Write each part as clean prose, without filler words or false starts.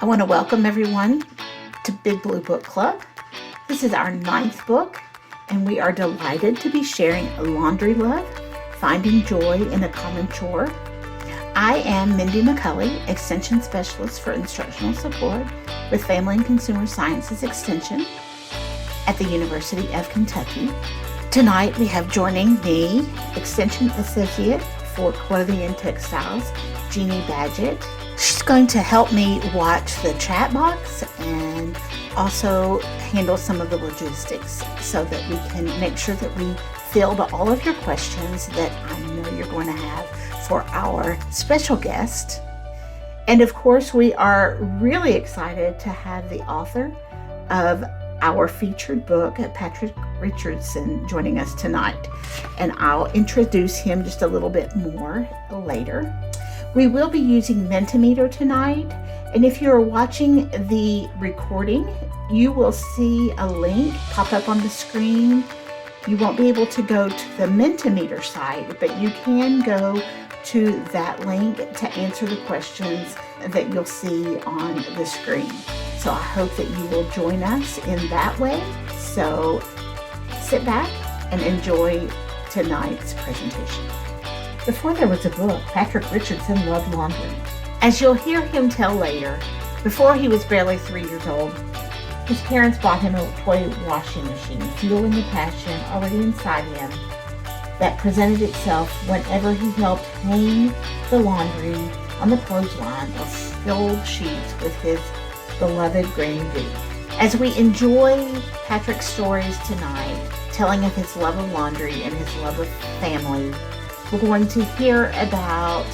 I want to welcome everyone to Big Blue Book Club. This is our 9th book, and we are delighted to be sharing Laundry Love, Finding Joy in a Common Chore. I am Mindy McCulley, Extension Specialist for Instructional Support with Family and Consumer Sciences Extension at the University of Kentucky. Tonight we have joining me, Extension Associate for Clothing and Textiles, Jeannie Badgett. She's going to help me watch the chat box and also handle some of the logistics so that we can make sure that we field all of your questions that I know you're going to have for our special guest. And of course, we are really excited to have the author of our featured book, Patric Richardson, joining us tonight. And I'll introduce him just a little bit more later. We will be using Mentimeter tonight, and if you're watching the recording, you will see a link pop up on the screen. You won't be able to go to the Mentimeter site, but you can go to that link to answer the questions that you'll see on the screen. So I hope that you will join us in that way. So sit back and enjoy tonight's presentation. Before there was a book, Patric Richardson loved laundry. As you'll hear him tell later, before he was barely 3 years old, his parents bought him a toy washing machine, fueling the passion already inside him that presented itself whenever he helped hang the laundry on the clothesline or filled sheets with his beloved Granny B. As we enjoy Patric's stories tonight, telling of his love of laundry and his love of family, we're going to hear about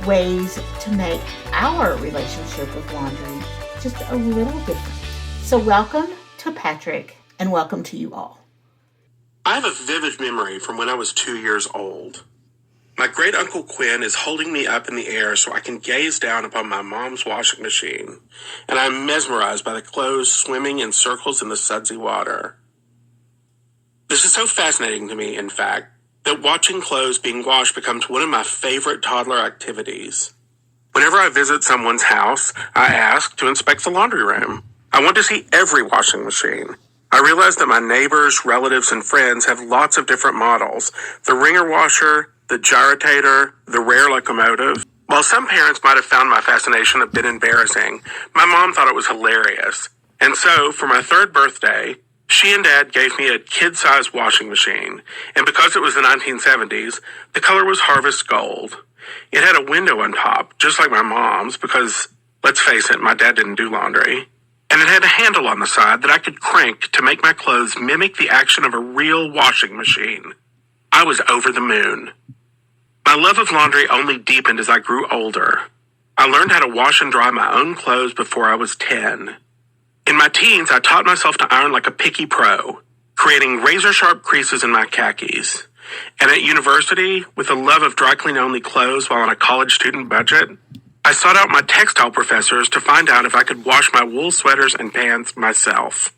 ways to make our relationship with laundry just a little different. So welcome to Patric, and welcome to you all. I have a vivid memory from when I was 2 years old. My great uncle Quinn is holding me up in the air so I can gaze down upon my mom's washing machine, and I'm mesmerized by the clothes swimming in circles in the sudsy water. This is so fascinating to me, in fact, that watching clothes being washed becomes one of my favorite toddler activities. Whenever I visit someone's house, I ask to inspect the laundry room. I want to see every washing machine. I realize that my neighbors, relatives, and friends have lots of different models. The ringer washer, the gyrotator, the rare locomotive. While some parents might have found my fascination a bit embarrassing, my mom thought it was hilarious. And so, for my 3rd birthday, she and Dad gave me a kid-sized washing machine, and because it was the 1970s, the color was Harvest Gold. It had a window on top, just like my mom's, because, let's face it, my dad didn't do laundry. And it had a handle on the side that I could crank to make my clothes mimic the action of a real washing machine. I was over the moon. My love of laundry only deepened as I grew older. I learned how to wash and dry my own clothes before I was 10. In my teens, I taught myself to iron like a picky pro, creating razor-sharp creases in my khakis. And at university, with a love of dry-clean-only clothes while on a college student budget, I sought out my textile professors to find out if I could wash my wool sweaters and pants myself.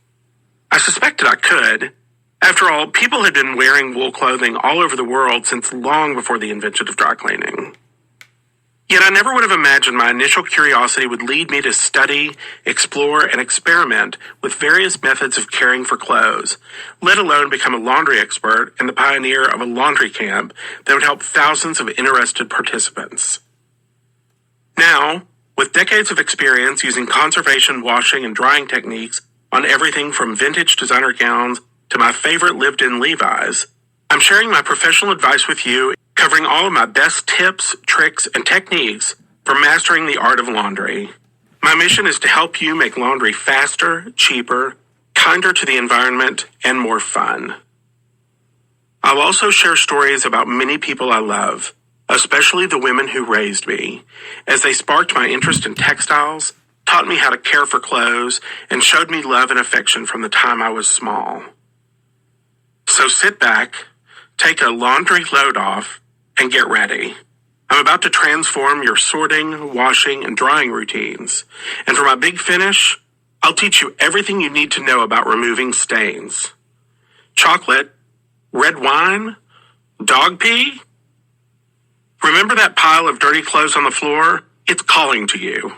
I suspected I could. After all, people had been wearing wool clothing all over the world since long before the invention of dry cleaning. Yet I never would have imagined my initial curiosity would lead me to study, explore, and experiment with various methods of caring for clothes, let alone become a laundry expert and the pioneer of a laundry camp that would help thousands of interested participants. Now, with decades of experience using conservation washing and drying techniques on everything from vintage designer gowns to my favorite lived-in Levi's, I'm sharing my professional advice with you, covering all of my best tips, tricks, and techniques for mastering the art of laundry. My mission is to help you make laundry faster, cheaper, kinder to the environment, and more fun. I'll also share stories about many people I love, especially the women who raised me, as they sparked my interest in textiles, taught me how to care for clothes, and showed me love and affection from the time I was small. So sit back, take a laundry load off, and get ready. I'm about to transform your sorting, washing, and drying routines. And for my big finish, I'll teach you everything you need to know about removing stains. Chocolate, red wine, dog pee. Remember that pile of dirty clothes on the floor? It's calling to you.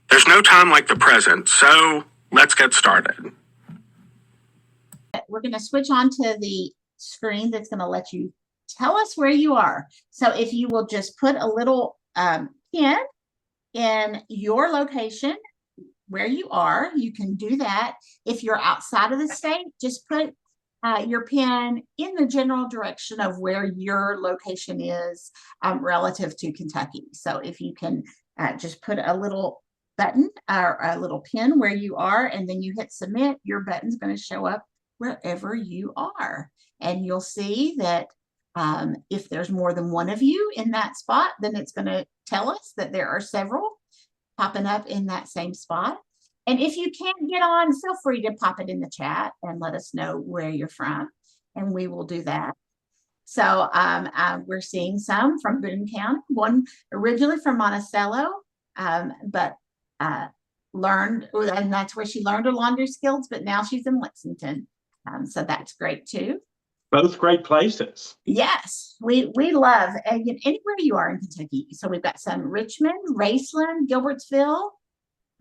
There's no time like the present, so let's get started. We're going to switch on to the screen that's going to let you tell us where you are. So if you will just put a little pin in your location where you are, you can do that. If you're outside of the state, just put your pin in the general direction of where your location is relative to Kentucky. So if you can just put a little button or a little pin where you are, and then you hit submit, your button's going to show up wherever you are. And you'll see that if there's more than one of you in that spot, then it's going to tell us that there are several popping up in that same spot. And if you can't get on, feel free to pop it in the chat and let us know where you're from, and we will do that. So we're seeing some from Boone County, one originally from Monticello, but learned, and that's where she learned her laundry skills, but now she's in Lexington. So that's great too. Both great places. Yes, we love anywhere you are in Kentucky. So we've got some Richmond, Raceland, Gilbertsville,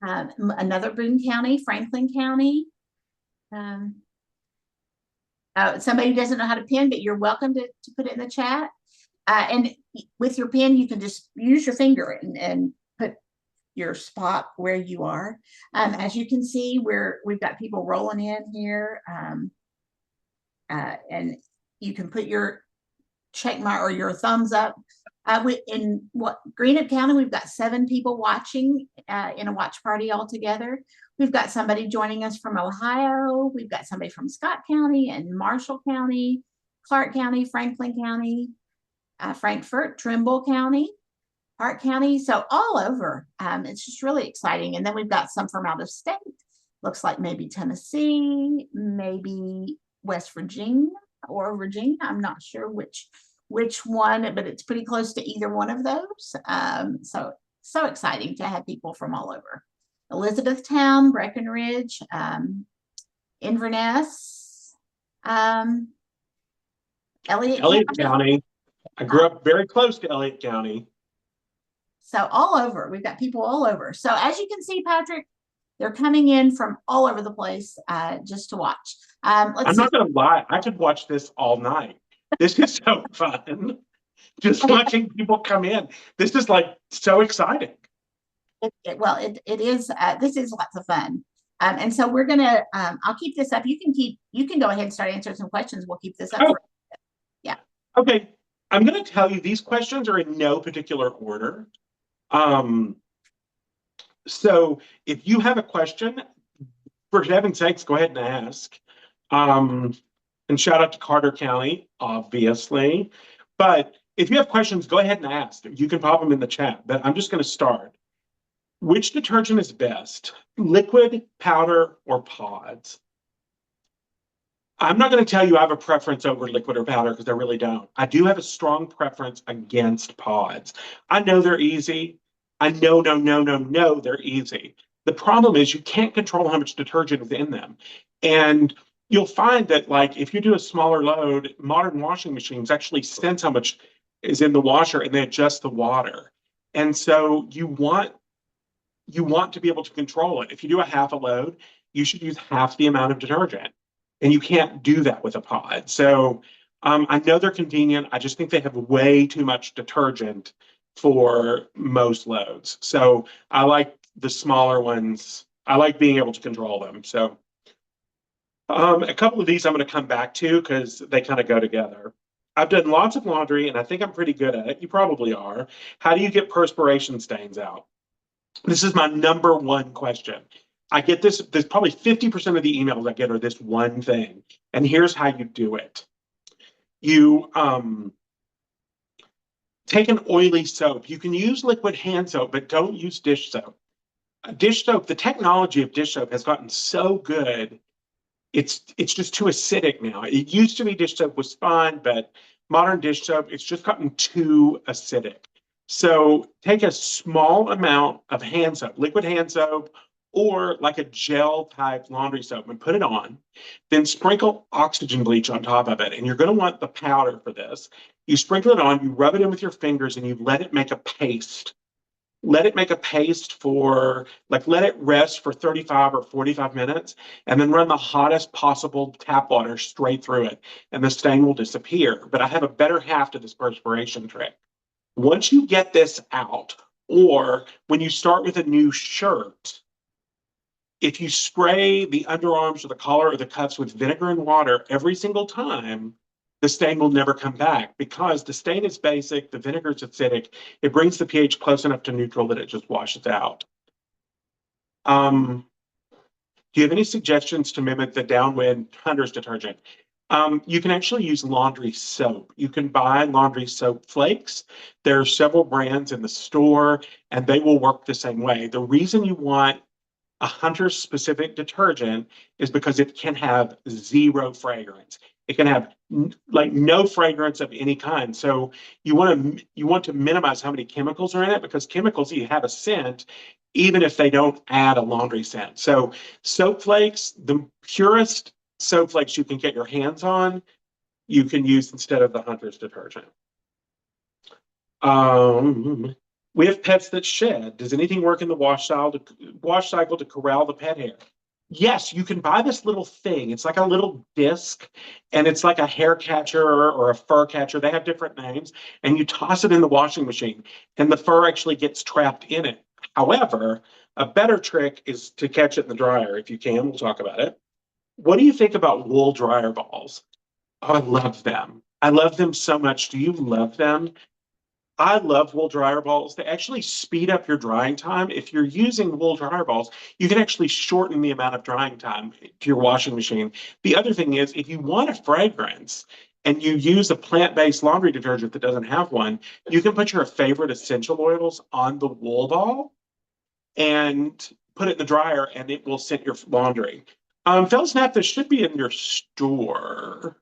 another Boone County, Franklin County. Somebody who doesn't know how to pin, but you're welcome to put it in the chat. And with your pin, you can just use your finger and put your spot where you are. As you can see, we've got people rolling in here. And you can put your check mark or your thumbs up. In Greenup County, we've got 7 people watching in a watch party all together. We've got somebody joining us from Ohio. We've got somebody from Scott County and Marshall County, Clark County, Franklin County, Frankfort, Trimble County, Hart County. So all over. It's just really exciting. And then we've got some from out of state. Looks like maybe Tennessee, maybe West Virginia or Virginia. I'm not sure which one, but it's pretty close to either one of those. So exciting to have people from all over. Elizabethtown, Breckenridge, Inverness, Elliott County. I grew up very close to Elliott County. So all over. We've got people all over. So as you can see, Patrick, they're coming in from all over the place just to watch. I'm not going to lie. I could watch this all night. This is so fun. Just watching people come in. This is like so exciting. It is. This is lots of fun. And so we're going to, I'll keep this up. You can go ahead and start answering some questions. We'll keep this up. Oh. Yeah. Okay. I'm going to tell you these questions are in no particular order. So if you have a question, for heaven's sakes, go ahead and ask. And shout out to Carter County, obviously. But if you have questions, go ahead and ask. You can pop them in the chat, but I'm just going to start. Which detergent is best, liquid, powder, or pods? I'm not going to tell you I have a preference over liquid or powder because I really don't. I do have a strong preference against pods. I know they're easy. I know, no, they're easy. The problem is you can't control how much detergent is in them. And you'll find that, like, if you do a smaller load, modern washing machines actually sense how much is in the washer and they adjust the water. And so you want to be able to control it. If you do a half a load, you should use half the amount of detergent. And you can't do that with a pod. So I know they're convenient. I just think they have way too much detergent for most loads. So I like the smaller ones. I like being able to control them. So a couple of these I'm going to come back to because they kind of go together. I've done lots of laundry and I think I'm pretty good at it. You probably are. How do you get perspiration stains out? This is my number one question. I get this, there's probably 50% of the emails I get are this one thing. And here's how you do it. You take an oily soap. You can use liquid hand soap, but don't use dish soap. Dish soap, the technology of dish soap has gotten so good, it's just too acidic now. It used to be dish soap was fine, but modern dish soap, it's just gotten too acidic. So take a small amount of hand soap, liquid hand soap, or like a gel type laundry soap and put it on, then sprinkle oxygen bleach on top of it. And you're going to want the powder for this. You sprinkle it on, you rub it in with your fingers, and you let it make a paste. let it make a paste for, like, let it rest for 35 or 45 minutes, and then run the hottest possible tap water straight through it, and the stain will disappear. But I have a better half to this perspiration trick. Once you get this out, or when you start with a new shirt, if you spray the underarms or the collar or the cuffs with vinegar and water every single time, the stain will never come back because the stain is basic, the vinegar is acidic, it brings the pH close enough to neutral that it just washes out. Do you have any suggestions to mimic the downwind Hunter's detergent? You can actually use laundry soap. You can buy laundry soap flakes. There are several brands in the store, and they will work the same way. The reason you want a Hunter's specific detergent is because it can have zero fragrance. It can have like no fragrance of any kind. So you want to minimize how many chemicals are in it, because chemicals you have a scent even if they don't add a laundry scent. So soap flakes, the purest soap flakes you can get your hands on, you can use instead of the Hunter's detergent. We have pets that shed. Does anything work in the wash cycle to corral the pet hair? Yes, you can buy this little thing. It's like a little disc, and it's like a hair catcher or a fur catcher. They have different names, and you toss it in the washing machine, and the fur actually gets trapped in it. However, a better trick is to catch it in the dryer if you can. We'll talk about it. What do you think about wool dryer balls? Oh, I love them. I love them so much. Do you love them? I love wool dryer balls. They actually speed up your drying time. If you're using wool dryer balls, you can actually shorten the amount of drying time to your washing machine. The other thing is, if you want a fragrance and you use a plant-based laundry detergent that doesn't have one, you can put your favorite essential oils on the wool ball and put it in the dryer, and it will scent your laundry. Fells Naphtha should be in your store.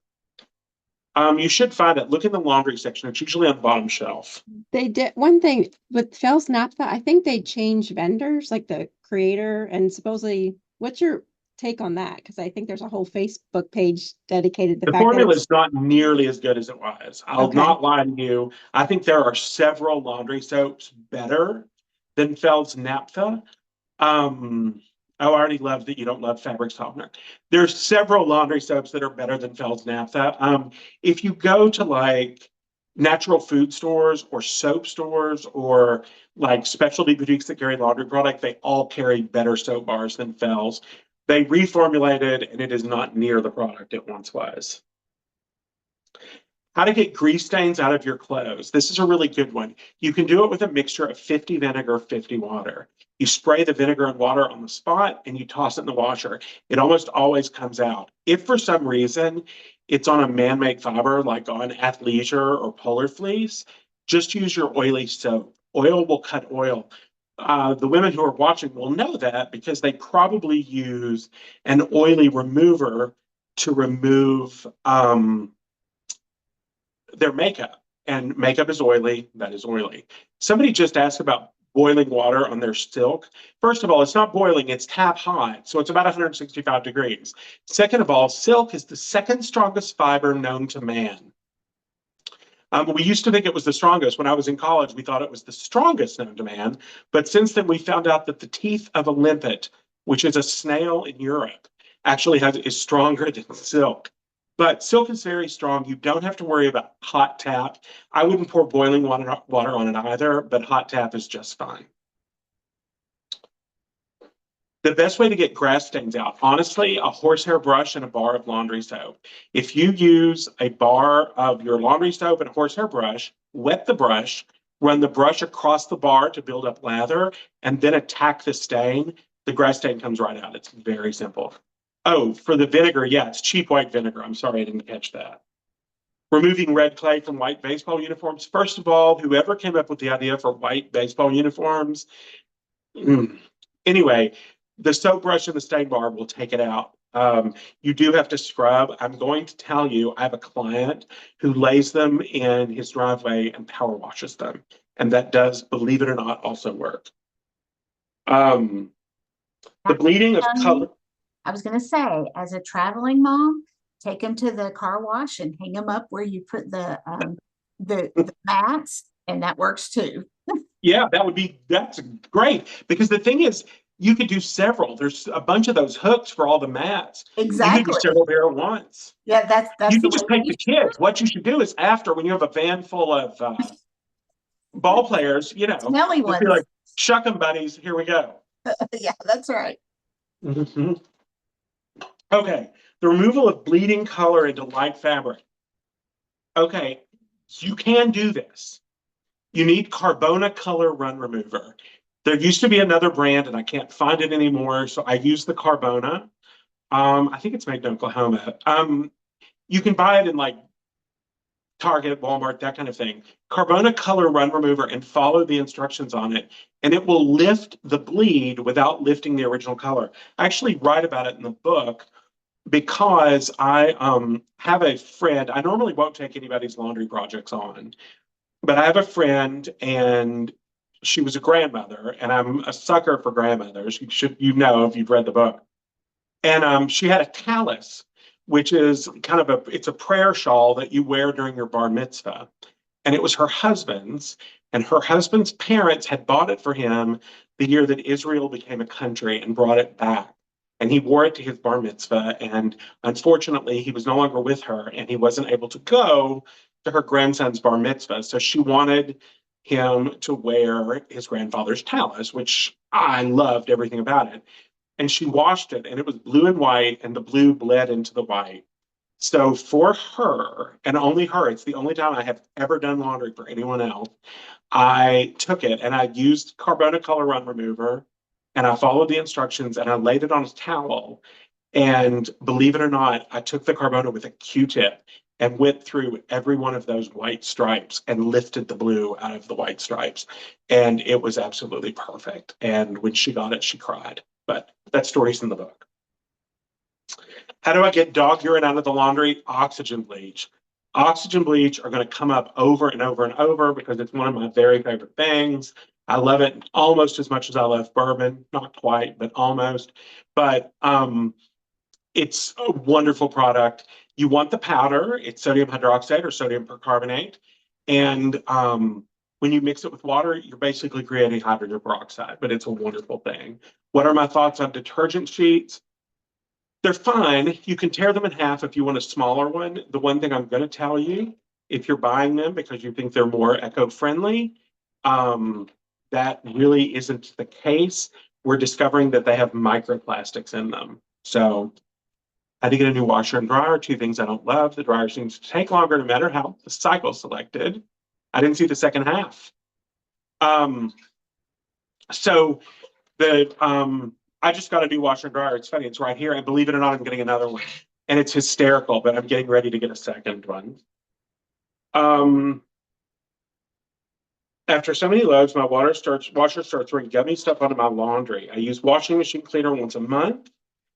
You should find it. Look in the laundry section. It's usually on the bottom shelf. They did one thing with Fells Naphtha. I think they changed vendors, like the creator, and supposedly, what's your take on that? Because I think there's a whole Facebook page dedicated to The the fact that formula it's is not nearly as good as it was. I'll Okay. not lie to you. I think there are several laundry soaps better than Felds Naphtha. I already love that you don't love fabric softener. There's several laundry soaps that are better than Felds Naphtha. If you go to like natural food stores or soap stores or like specialty boutiques that carry laundry product, they all carry better soap bars than Fells. They reformulated, and it is not near the product it once was. How to get grease stains out of your clothes. This is a really good one. You can do it with a mixture of 50 vinegar, 50 water. You spray the vinegar and water on the spot, and you toss it in the washer. It almost always comes out. If for some reason it's on a man-made fiber, like on athleisure or polar fleece, just use your oily soap. Oil will cut oil. The women who are watching will know that because they probably use an oily remover to remove their makeup, and makeup is oily. That is oily. Somebody just asked about boiling water on their silk. First of all, it's not boiling, it's tap hot. So it's about 165 degrees. Second of all, silk is the second strongest fiber known to man. We used to think it was the strongest. When I was in college, we thought it was the strongest known to man. But since then, we found out that the teeth of a limpet, which is a snail in Europe, actually is stronger than silk. But silk is very strong. You don't have to worry about hot tap. I wouldn't pour boiling water on it either, but hot tap is just fine. The best way to get grass stains out, honestly, a horsehair brush and a bar of laundry soap. If you use a bar of your laundry soap and a horsehair brush, wet the brush, run the brush across the bar to build up lather, and then attack the stain, the grass stain comes right out. It's very simple. Oh, for the vinegar, yeah, it's cheap white vinegar. I'm sorry I didn't catch that. Removing red clay from white baseball uniforms. First of all, whoever came up with the idea for white baseball uniforms, anyway, the soap brush and the stain bar will take it out. You do have to scrub. I'm going to tell you, I have a client who lays them in his driveway and power washes them. And that does, believe it or not, also work. The bleeding of color. I was going to say, as a traveling mom, take them to the car wash and hang them up where you put the mats, and that works too. Yeah, that's great. Because the thing is, you could do several. There's a bunch of those hooks for all the mats. You could do Exactly. several there at once. Yeah, that's You the could way just take we the kids. What you should do is after, when you have a van full of ball players, smelly just be ones. like, shuck 'em, buddies. Here we go. Yeah, that's right. Mhm. Okay. The removal of bleeding color into light fabric. Okay. You can do this. You need Carbona Color Run Remover. There used to be another brand, and I can't find it anymore, so I use the Carbona. I think it's made in Oklahoma. You can buy it in like Target, Walmart, that kind of thing. Carbona Color Run Remover, and follow the instructions on it, and it will lift the bleed without lifting the original color. I actually write about it in the book because I have a friend. I normally won't take anybody's laundry projects on, but I have a friend, and she was a grandmother, and I'm a sucker for grandmothers. If you've read the book. And she had a tallis, which is kind of it's a prayer shawl that you wear during your bar mitzvah. And it was her husband's, and her husband's parents had bought it for him the year that Israel became a country and brought it back. And he wore it to his bar mitzvah. And unfortunately, he was no longer with her, and he wasn't able to go to her grandson's bar mitzvah. So she wanted him to wear his grandfather's tallis, which I loved everything about it. And she washed it, and it was blue and white, and the blue bled into the white. So for her, and only her, it's the only time I have ever done laundry for anyone else. I took it and I used Carbona Color Run Remover, and I followed the instructions, and I laid it on a towel. And believe it or not, I took the Carbona with a Q-tip and went through every one of those white stripes and lifted the blue out of the white stripes. And it was absolutely perfect. And when she got it, she cried. But that story's in the book. How do I get dog urine out of the laundry? Oxygen bleach. Oxygen bleach are going to come up over and over and over because it's one of my very favorite things. I love it almost as much as I love bourbon. Not quite, but almost. But it's a wonderful product. You want the powder. It's sodium hydroxide or sodium percarbonate. And when you mix it with water, you're basically creating hydrogen peroxide, but it's a wonderful thing. What are my thoughts on detergent sheets? They're fine. You can tear them in half if you want a smaller one. The one thing I'm going to tell you, if you're buying them because you think they're more eco-friendly, that really isn't the case. We're discovering that they have microplastics in them. So I had to get a new washer and dryer. Two things I don't love. The dryer seems to take longer no matter how the cycle selected. I didn't see the second half. So I just got a new washer and dryer. It's funny, it's right here. And believe it or not, I'm getting another one. And it's hysterical, but I'm getting ready to get a second one. After so many loads, my washer starts throwing gummy stuff onto my laundry. I use washing machine cleaner once a month.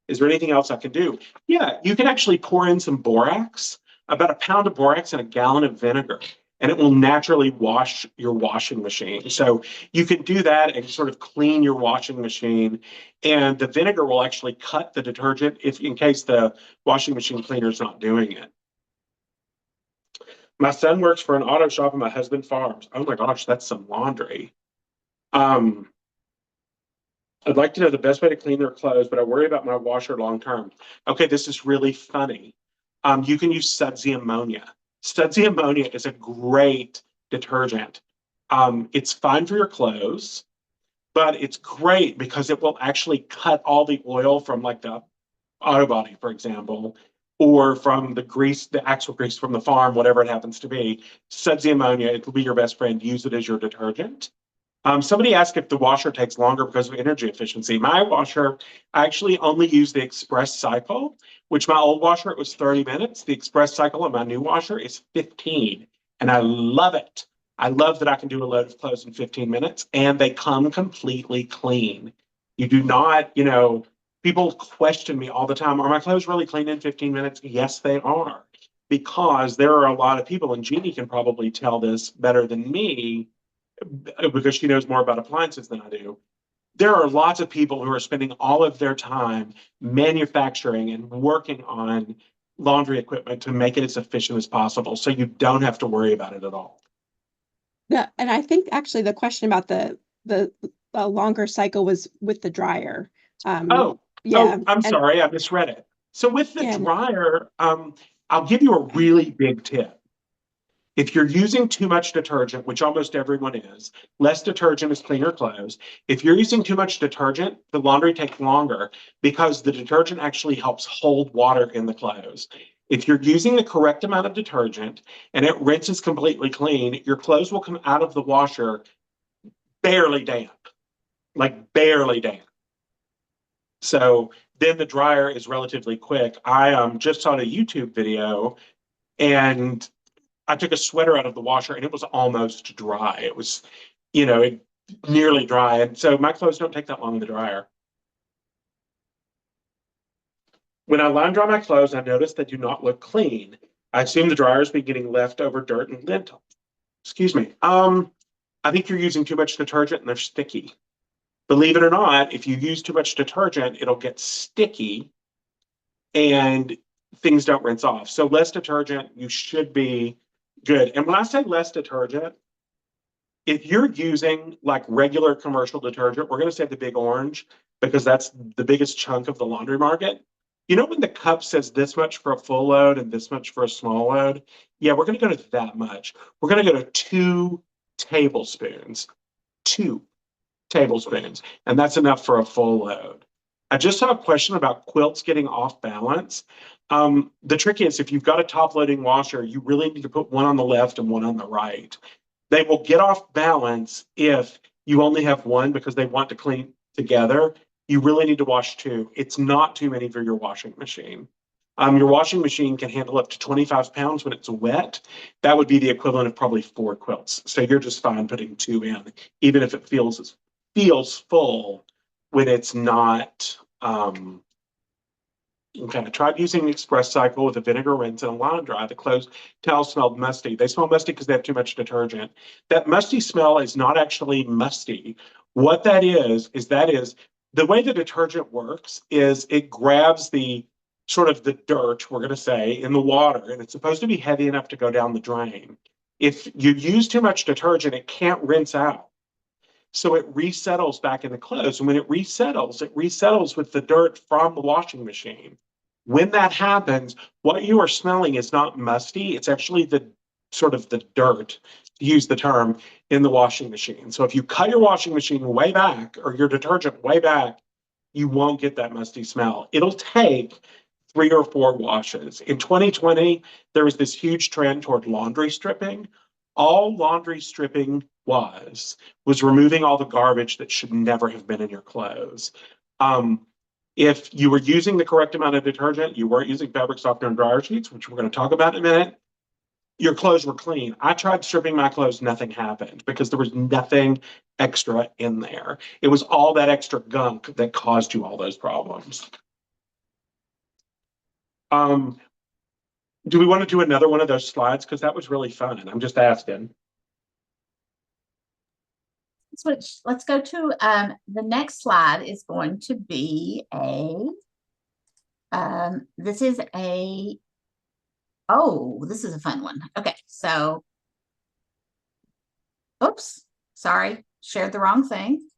Is there anything else I can do? Yeah, you can actually pour in some borax, about a pound of borax and a gallon of vinegar, and it will naturally wash your washing machine. So you can do that and sort of clean your washing machine. And the vinegar will actually cut the detergent in case the washing machine cleaner is not doing it. My son works for an auto shop and my husband farms. Oh my gosh, that's some laundry. I'd like to know the best way to clean their clothes, but I worry about my washer long term. Okay, this is really funny. You can use Sudsy ammonia. Sudsy ammonia is a great detergent. It's fine for your clothes, but it's great because it will actually cut all the oil from like the auto body, for example, or from the grease, the axle grease from the farm, whatever it happens to be. Sudsy ammonia, it will be your best friend. Use it as your detergent. Somebody asked if the washer takes longer because of energy efficiency. My washer, I actually only use the express cycle, which my old washer, it was 30 minutes. The express cycle on my new washer is 15, and I love it. I love that I can do a load of clothes in 15 minutes, and they come completely clean. You do not, people question me all the time, are my clothes really clean in 15 minutes? Yes, they are, because there are a lot of people, and Jeannie can probably tell this better than me, because she knows more about appliances than I do. There are lots of people who are spending all of their time manufacturing and working on laundry equipment to make it as efficient as possible, so you don't have to worry about it at all. And I think actually the question about the longer cycle was with the dryer. Oh, Yeah, I'm and sorry, I misread it. So with the yeah, dryer, I'll give you a really big tip. If you're using too much detergent, which almost everyone is, less detergent is cleaner clothes. If you're using too much detergent, the laundry takes longer because the detergent actually helps hold water in the clothes. If you're using the correct amount of detergent and it rinses completely clean, your clothes will come out of the washer barely damp, like barely damp. So then the dryer is relatively quick. I just saw a YouTube video and I took a sweater out of the washer and it was almost dry. It was, nearly dry. And so my clothes don't take that long in the dryer. When I line dry my clothes, I notice they do not look clean. I assume the dryer's been getting leftover dirt and lint. Excuse me. I think you're using too much detergent and they're sticky. Believe it or not, if you use too much detergent, it'll get sticky and things don't rinse off. So less detergent, you should be good. And when I say less detergent, if you're using like regular commercial detergent, we're going to say the big orange because that's the biggest chunk of the laundry market. You know, when the cup says this much for a full load and this much for a small load? Yeah, we're going to go to that much. We're going to go to 2 tablespoons, 2 tablespoons, and that's enough for a full load. I just have a question about quilts getting off balance. The trick is if you've got a top loading washer, you really need to put one on the left and one on the right. They will get off balance if you only have one because they want to clean together. You really need to wash two. It's not too many for your washing machine. Your washing machine can handle up to 25 pounds when it's wet. That would be the equivalent of probably 4 quilts. So you're just fine putting two in, even if it feels full when it's not. Okay, I tried using the express cycle with a vinegar rinse and a line dry. The clothes towels smelled musty. They smell musty because they have too much detergent. That musty smell is not actually musty. What that is the way the detergent works is it grabs the sort of the dirt, we're going to say, in the water, and it's supposed to be heavy enough to go down the drain. If you use too much detergent, it can't rinse out. So it resettles back in the clothes. And when it resettles with the dirt from the washing machine. When that happens, what you are smelling is not musty. It's actually the sort of the dirt, to use the term, in the washing machine. So if you cut your washing machine way back or your detergent way back, you won't get that musty smell. It'll take 3 or 4 washes. In 2020, there was this huge trend toward laundry stripping. All laundry stripping was removing all the garbage that should never have been in your clothes. If you were using the correct amount of detergent, you weren't using fabric softener and dryer sheets, which we're going to talk about in a minute, your clothes were clean. I tried stripping my clothes, nothing happened because there was nothing extra in there. It was all that extra gunk that caused you all those problems. Um, do we want to do another one of those slides? Because that was really fun. And I'm just asking. Switch. Let's go to the next slide is going to be this is a fun one. Okay, so oops, sorry, shared the wrong thing.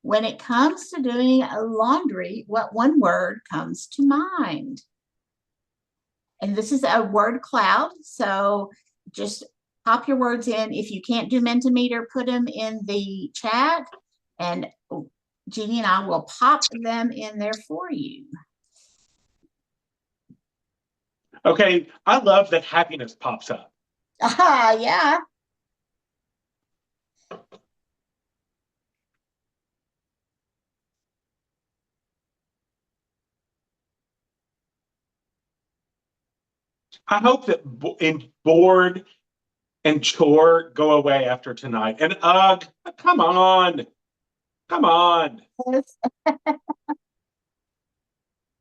When it comes to doing a laundry, what one word comes to mind? And this is a word cloud, so just pop your words in. If you can't do Mentimeter, put them in the chat, and Jeannie and I will pop them in there for you. Okay, I love that happiness pops up. Yeah. I hope that bored and chore go away after tonight. And ugh, come on. Come on. Yes.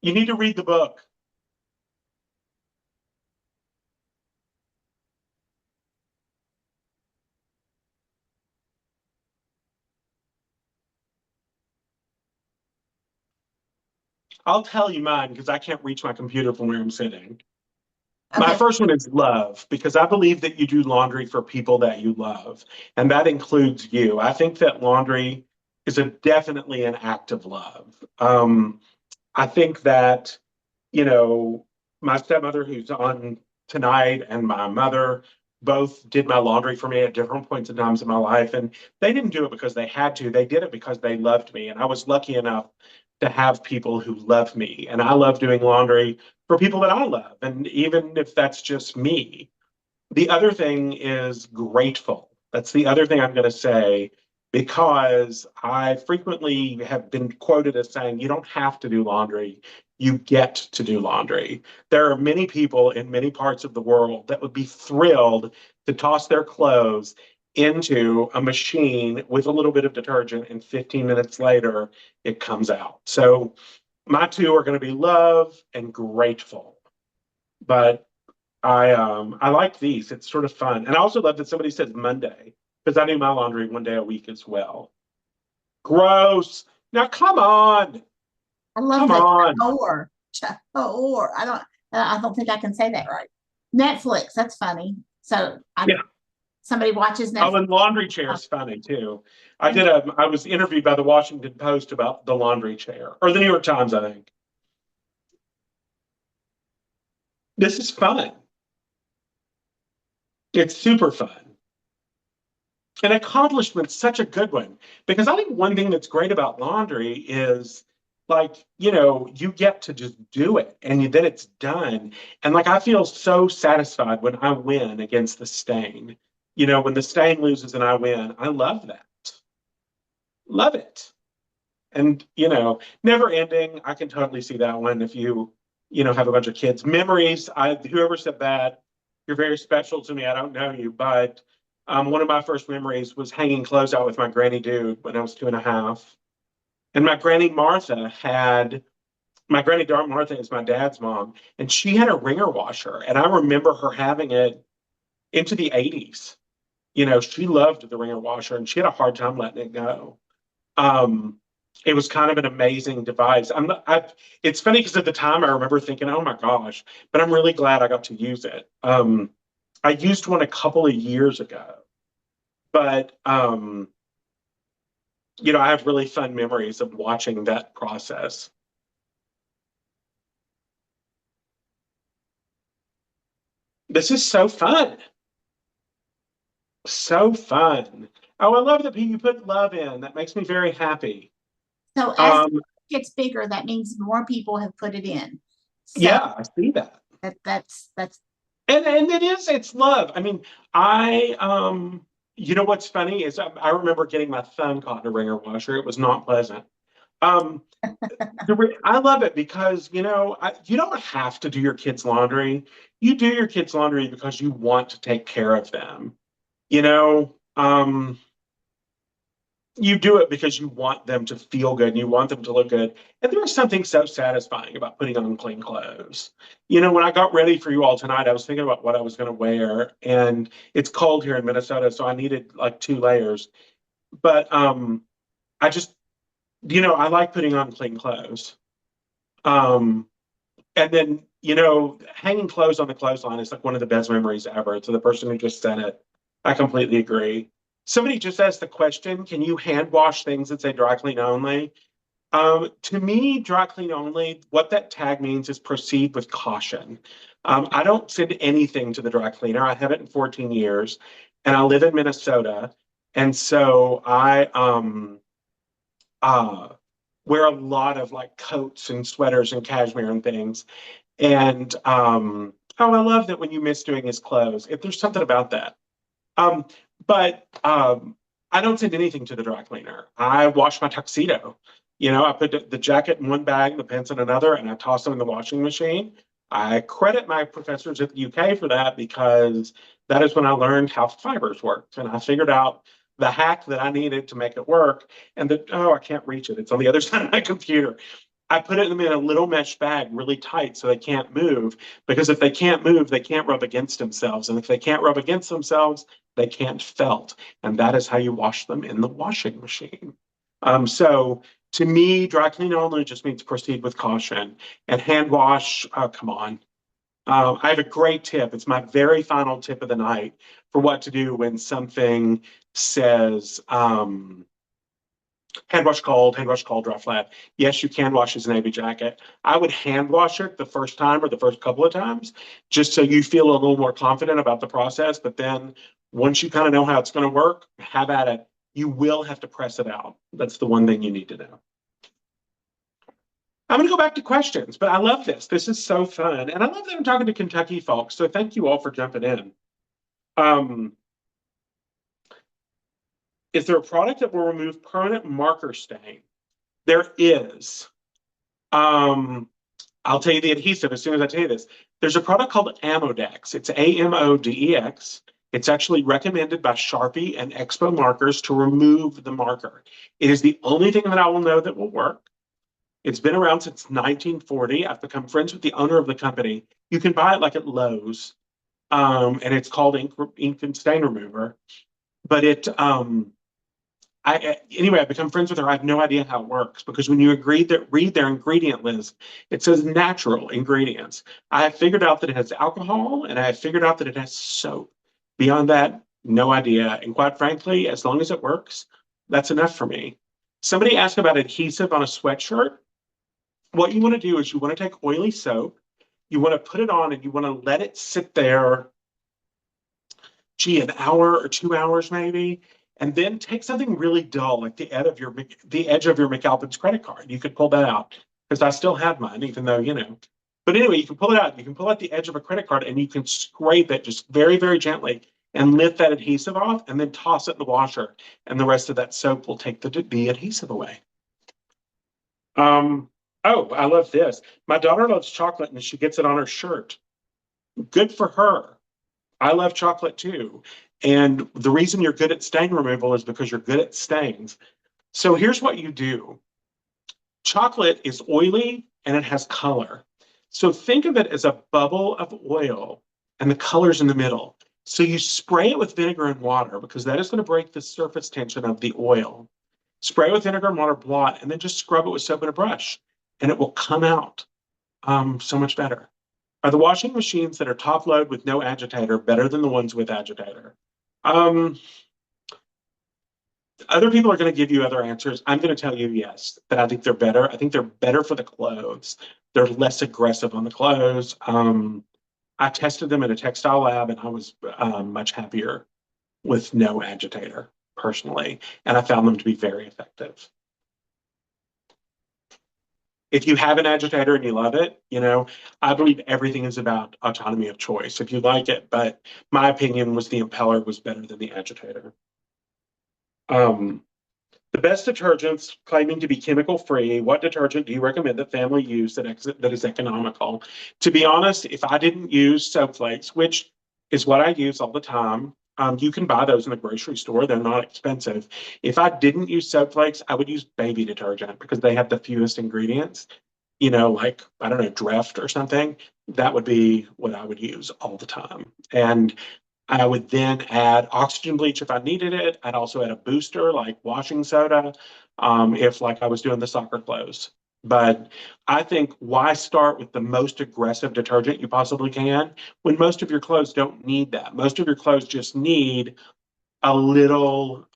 You need to read the book. I'll tell you mine because I can't reach my computer from where I'm sitting. My Okay. first one is love, because I believe that you do laundry for people that you love, and that includes you. I think that laundry is definitely an act of love. I think that, you know, my stepmother, who's on tonight, and my mother both did my laundry for me at different points in times in my life. And they didn't do it because they had to, they did it because they loved me. And I was lucky enough to have people who love me. And I love doing laundry for people that I love. And even if that's just me, the other thing is grateful. That's the other thing I'm going to say, because I frequently have been quoted as saying, you don't have to do laundry, you get to do laundry. There are many people in many parts of the world that would be thrilled to toss their clothes into a machine with a little bit of detergent, and 15 minutes later, it comes out. So my two are going to be love and grateful. But I like these. It's sort of fun. And I also love that somebody says Monday, because I do my laundry one day a week as well. Gross. Now come on. I love Come the on. or I don't think I can say that right. Netflix, that's funny. So Yeah. somebody watches Oh, Netflix. and laundry chair is funny too. I was interviewed by the Washington Post about the laundry chair, or the New York Times, I think. This is fun. It's super fun. An accomplishment's such a good one, because I think one thing that's great about laundry is, like, you get to just do it, and then it's done. And like, I feel so satisfied when I win against the stain. When the stain loses and I win, I love that. Love it. And never ending. I can totally see that one if have a bunch of kids. Memories. Whoever said that, you're very special to me. I don't know you, but one of my first memories was hanging clothes out with my granny dude when I was 2.5. And my granny Martha is my dad's mom, and she had a wringer washer, and I remember her having it into the 80s. She loved the wringer washer, and she had a hard time letting it go. Um, it was kind of an amazing device. It's funny because at the time I remember thinking, oh my gosh, but I'm really glad I got to use it. I used one a couple of years ago, but I have really fun memories of watching that process. This is so fun. So fun. Oh, I love that you put love in. That makes me very happy. So as Um, it gets bigger, that means more people have put it in. So yeah, I see that. that's And it's love. I mean, what's funny is I remember getting my thumb caught in a wringer washer. It was not pleasant. Um, I love it because, you don't have to do your kids' laundry. You do your kids' laundry because you want to take care of them. You do it because you want them to feel good and you want them to look good. And there is something so satisfying about putting on clean clothes. When I got ready for you all tonight, I was thinking about what I was going to wear, and it's cold here in Minnesota, so I needed like 2 layers. But I just, I like putting on clean clothes. Um, and then, hanging clothes on the clothesline is like one of the best memories ever. To the person who just said it, I completely agree. Somebody just asked the question, can you hand wash things that say dry clean only? To me, dry clean only, what that tag means is proceed with caution. I don't send anything to the dry cleaner. I haven't in 14 years, and I live in Minnesota. And so I uh, wear a lot of like coats and sweaters and cashmere and things. And I love that when you miss doing his clothes, if there's something about that. Um, but I don't send anything to the dry cleaner. I wash my tuxedo. I put the jacket in one bag, the pants in another, and I toss them in the washing machine. I credit my professors at the UK for that, because that is when I learned how fibers worked, and I figured out the hack that I needed to make it work. And I can't reach it. It's on the other side of my computer. I put them in a little mesh bag really tight so they can't move, because if they can't move, they can't rub against themselves. And if they can't rub against themselves, they can't felt. And that is how you wash them in the washing machine. So to me, dry clean only just means proceed with caution. And hand wash, come on. I have a great tip. It's my very final tip of the night for what to do when something says hand wash cold, dry flat. Yes, you can wash his navy jacket. I would hand wash it the first time or the first couple of times, just so you feel a little more confident about the process. But then once you kind of know how it's going to work, have at it. You will have to press it out. That's the one thing you need to know. I'm going to go back to questions, but I love this. This is so fun. And I love that I'm talking to Kentucky folks. So thank you all for jumping in. Is there a product that will remove permanent marker stain? There is. I'll tell you the adhesive as soon as I tell you this. There's a product called Amodex. It's Amodex. It's actually recommended by Sharpie and Expo markers to remove the marker. It is the only thing that I will know that will work. It's been around since 1940. I've become friends with the owner of the company. You can buy it like at Lowe's, and it's called ink and stain remover. But anyway, I've become friends with her. I have no idea how it works because when you read their ingredient list, it says natural ingredients. I have figured out that it has alcohol, and I have figured out that it has soap. Beyond that, no idea. And quite frankly, as long as it works, that's enough for me. Somebody asked about adhesive on a sweatshirt. What you want to do is you want to take oily soap, you want to put it on, and you want to let it sit there, an hour or 2 hours maybe, and then take something really dull, like the edge of your McAlpin's credit card. You could pull that out because I still have mine, even though, But anyway, you can pull it out. You can pull out the edge of a credit card and you can scrape it just very, very gently and lift that adhesive off and then toss it in the washer. And the rest of that soap will take the adhesive away. Oh, I love this. My daughter loves chocolate and she gets it on her shirt. Good for her. I love chocolate too. And the reason you're good at stain removal is because you're good at stains. So here's what you do. Chocolate is oily and it has color. So think of it as a bubble of oil and the color's in the middle. So you spray it with vinegar and water because that is going to break the surface tension of the oil. Spray with vinegar and water, blot, and then just scrub it with soap and a brush, and it will come out so much better. Are the washing machines that are top load with no agitator better than the ones with agitator? Other people are going to give you other answers. I'm going to tell you yes, that I think they're better. I think they're better for the clothes. They're less aggressive on the clothes. I tested them in a textile lab, and I was much happier with no agitator personally, and I found them to be very effective. If you have an agitator and you love it, I believe everything is about autonomy of choice. If you like it, but my opinion was the impeller was better than the agitator. The best detergents claiming to be chemical free. What detergent do you recommend that family use that is economical? To be honest, if I didn't use soap flakes, which is what I use all the time, you can buy those in the grocery store. They're not expensive. If I didn't use soap flakes, I would use baby detergent because they have the fewest ingredients, like, I don't know, Dreft or something. That would be what I would use all the time. And I would then add oxygen bleach if I needed it. I'd also add a booster like washing soda if like I was doing the soccer clothes. But I think why start with the most aggressive detergent you possibly can when most of your clothes don't need that? Most of your clothes just need a little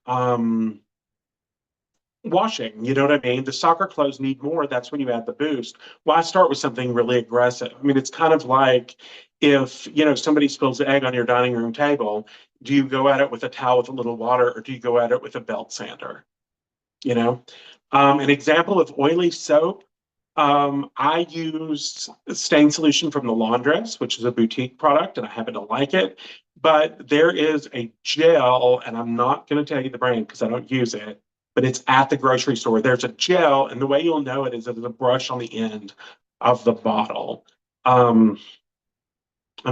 washing. You know what I mean? The soccer clothes need more. That's when you add the boost. Why start with something really aggressive? I mean, it's kind of like if, somebody spills egg on your dining room table, do you go at it with a towel with a little water or do you go at it with a belt sander? An example of oily soap, I use stain solution from the Laundress, which is a boutique product, and I happen to like it. But there is a gel, and I'm not going to tell you the brand because I don't use it, but it's at the grocery store. There's a gel, and the way you'll know it is there's a brush on the end of the bottle. I'm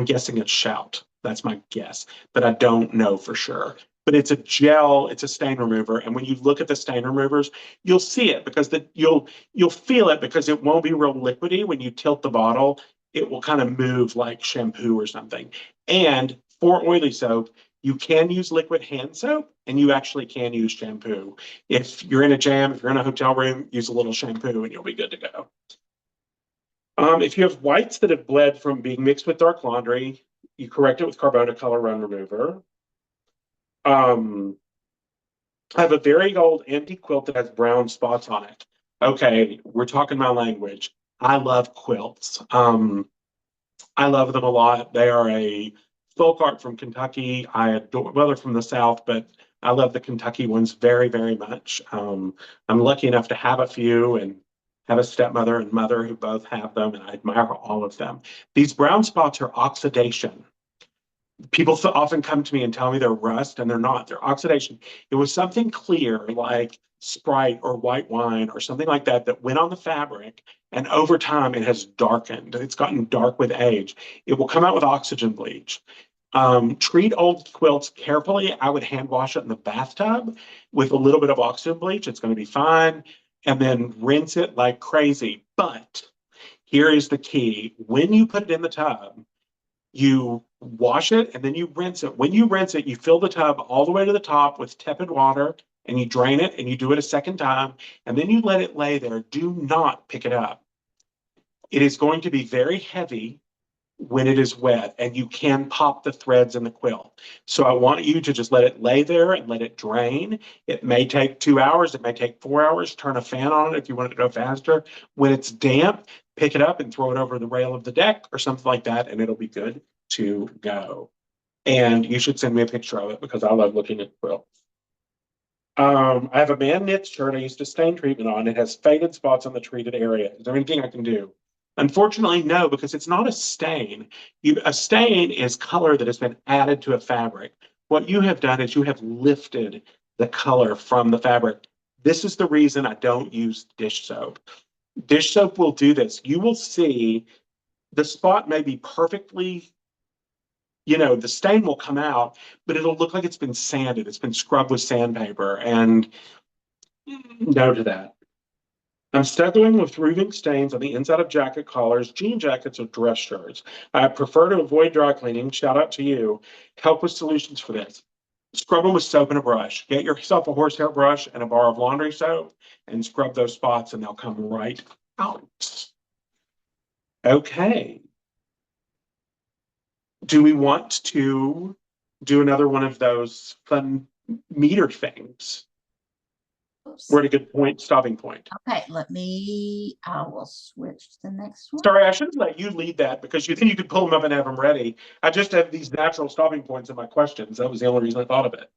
guessing it's Shout. That's my guess, but I don't know for sure. But it's a gel, it's a stain remover. And when you look at the stain removers, you'll see it because you'll feel it because it won't be real liquidy. When you tilt the bottle, it will kind of move like shampoo or something. And for oily soap, you can use liquid hand soap and you actually can use shampoo. If you're in a jam, if you're in a hotel room, use a little shampoo and you'll be good to go. If you have whites that have bled from being mixed with dark laundry, you correct it with Carbona Color Run Remover. I have a very old antique quilt that has brown spots on it. Okay, we're talking my language. I love quilts. I love them a lot. They are a folk art from Kentucky. I adore, well, they're from the South, but I love the Kentucky ones very, very much. I'm lucky enough to have a few and have a stepmother and mother who both have them, and I admire all of them. These brown spots are oxidation. People often come to me and tell me they're rust, and they're not. They're oxidation. It was something clear like Sprite or white wine or something like that that went on the fabric, and over time it has darkened. It's gotten dark with age. It will come out with oxygen bleach. Treat old quilts carefully. I would hand wash it in the bathtub with a little bit of oxygen bleach. It's going to be fine. And then rinse it like crazy. But here is the key. When you put it in the tub, you wash it and then you rinse it. When you rinse it, you fill the tub all the way to the top with tepid water and you drain it and you do it a second time and then you let it lay there. Do not pick it up. It is going to be very heavy when it is wet and you can pop the threads in the quilt. So I want you to just let it lay there and let it drain. It may take 2 hours. It may take 4 hours. Turn a fan on it if you want it to go faster. When it's damp, pick it up and throw it over the rail of the deck or something like that, and it'll be good to go. And you should send me a picture of it because I love looking at quilts. I have a man knit shirt I used to stain treatment on. It has faded spots on the treated area. Is there anything I can do? Unfortunately, no, because it's not a stain. A stain is color that has been added to a fabric. What you have done is you have lifted the color from the fabric. This is the reason I don't use dish soap. Dish soap will do this. You will see the spot may be perfectly, the stain will come out, but it'll look like it's been sanded. It's been scrubbed with sandpaper, and no to that. I'm struggling with removing stains on the inside of jacket collars, jean jackets, or dress shirts. I prefer to avoid dry cleaning. Shout out to you. Help with solutions for this. Scrub them with soap and a brush. Get yourself a horsehair brush and a bar of laundry soap and scrub those spots and they'll come right out. Okay. Do we want to do another one of those fun meter things? Oops. We're at a good point, stopping point. Okay, I will switch to the next one. Sorry, I should have let you lead that because then you could pull them up and have them ready. I just have these natural stopping points in my questions. That was the only reason I thought of it.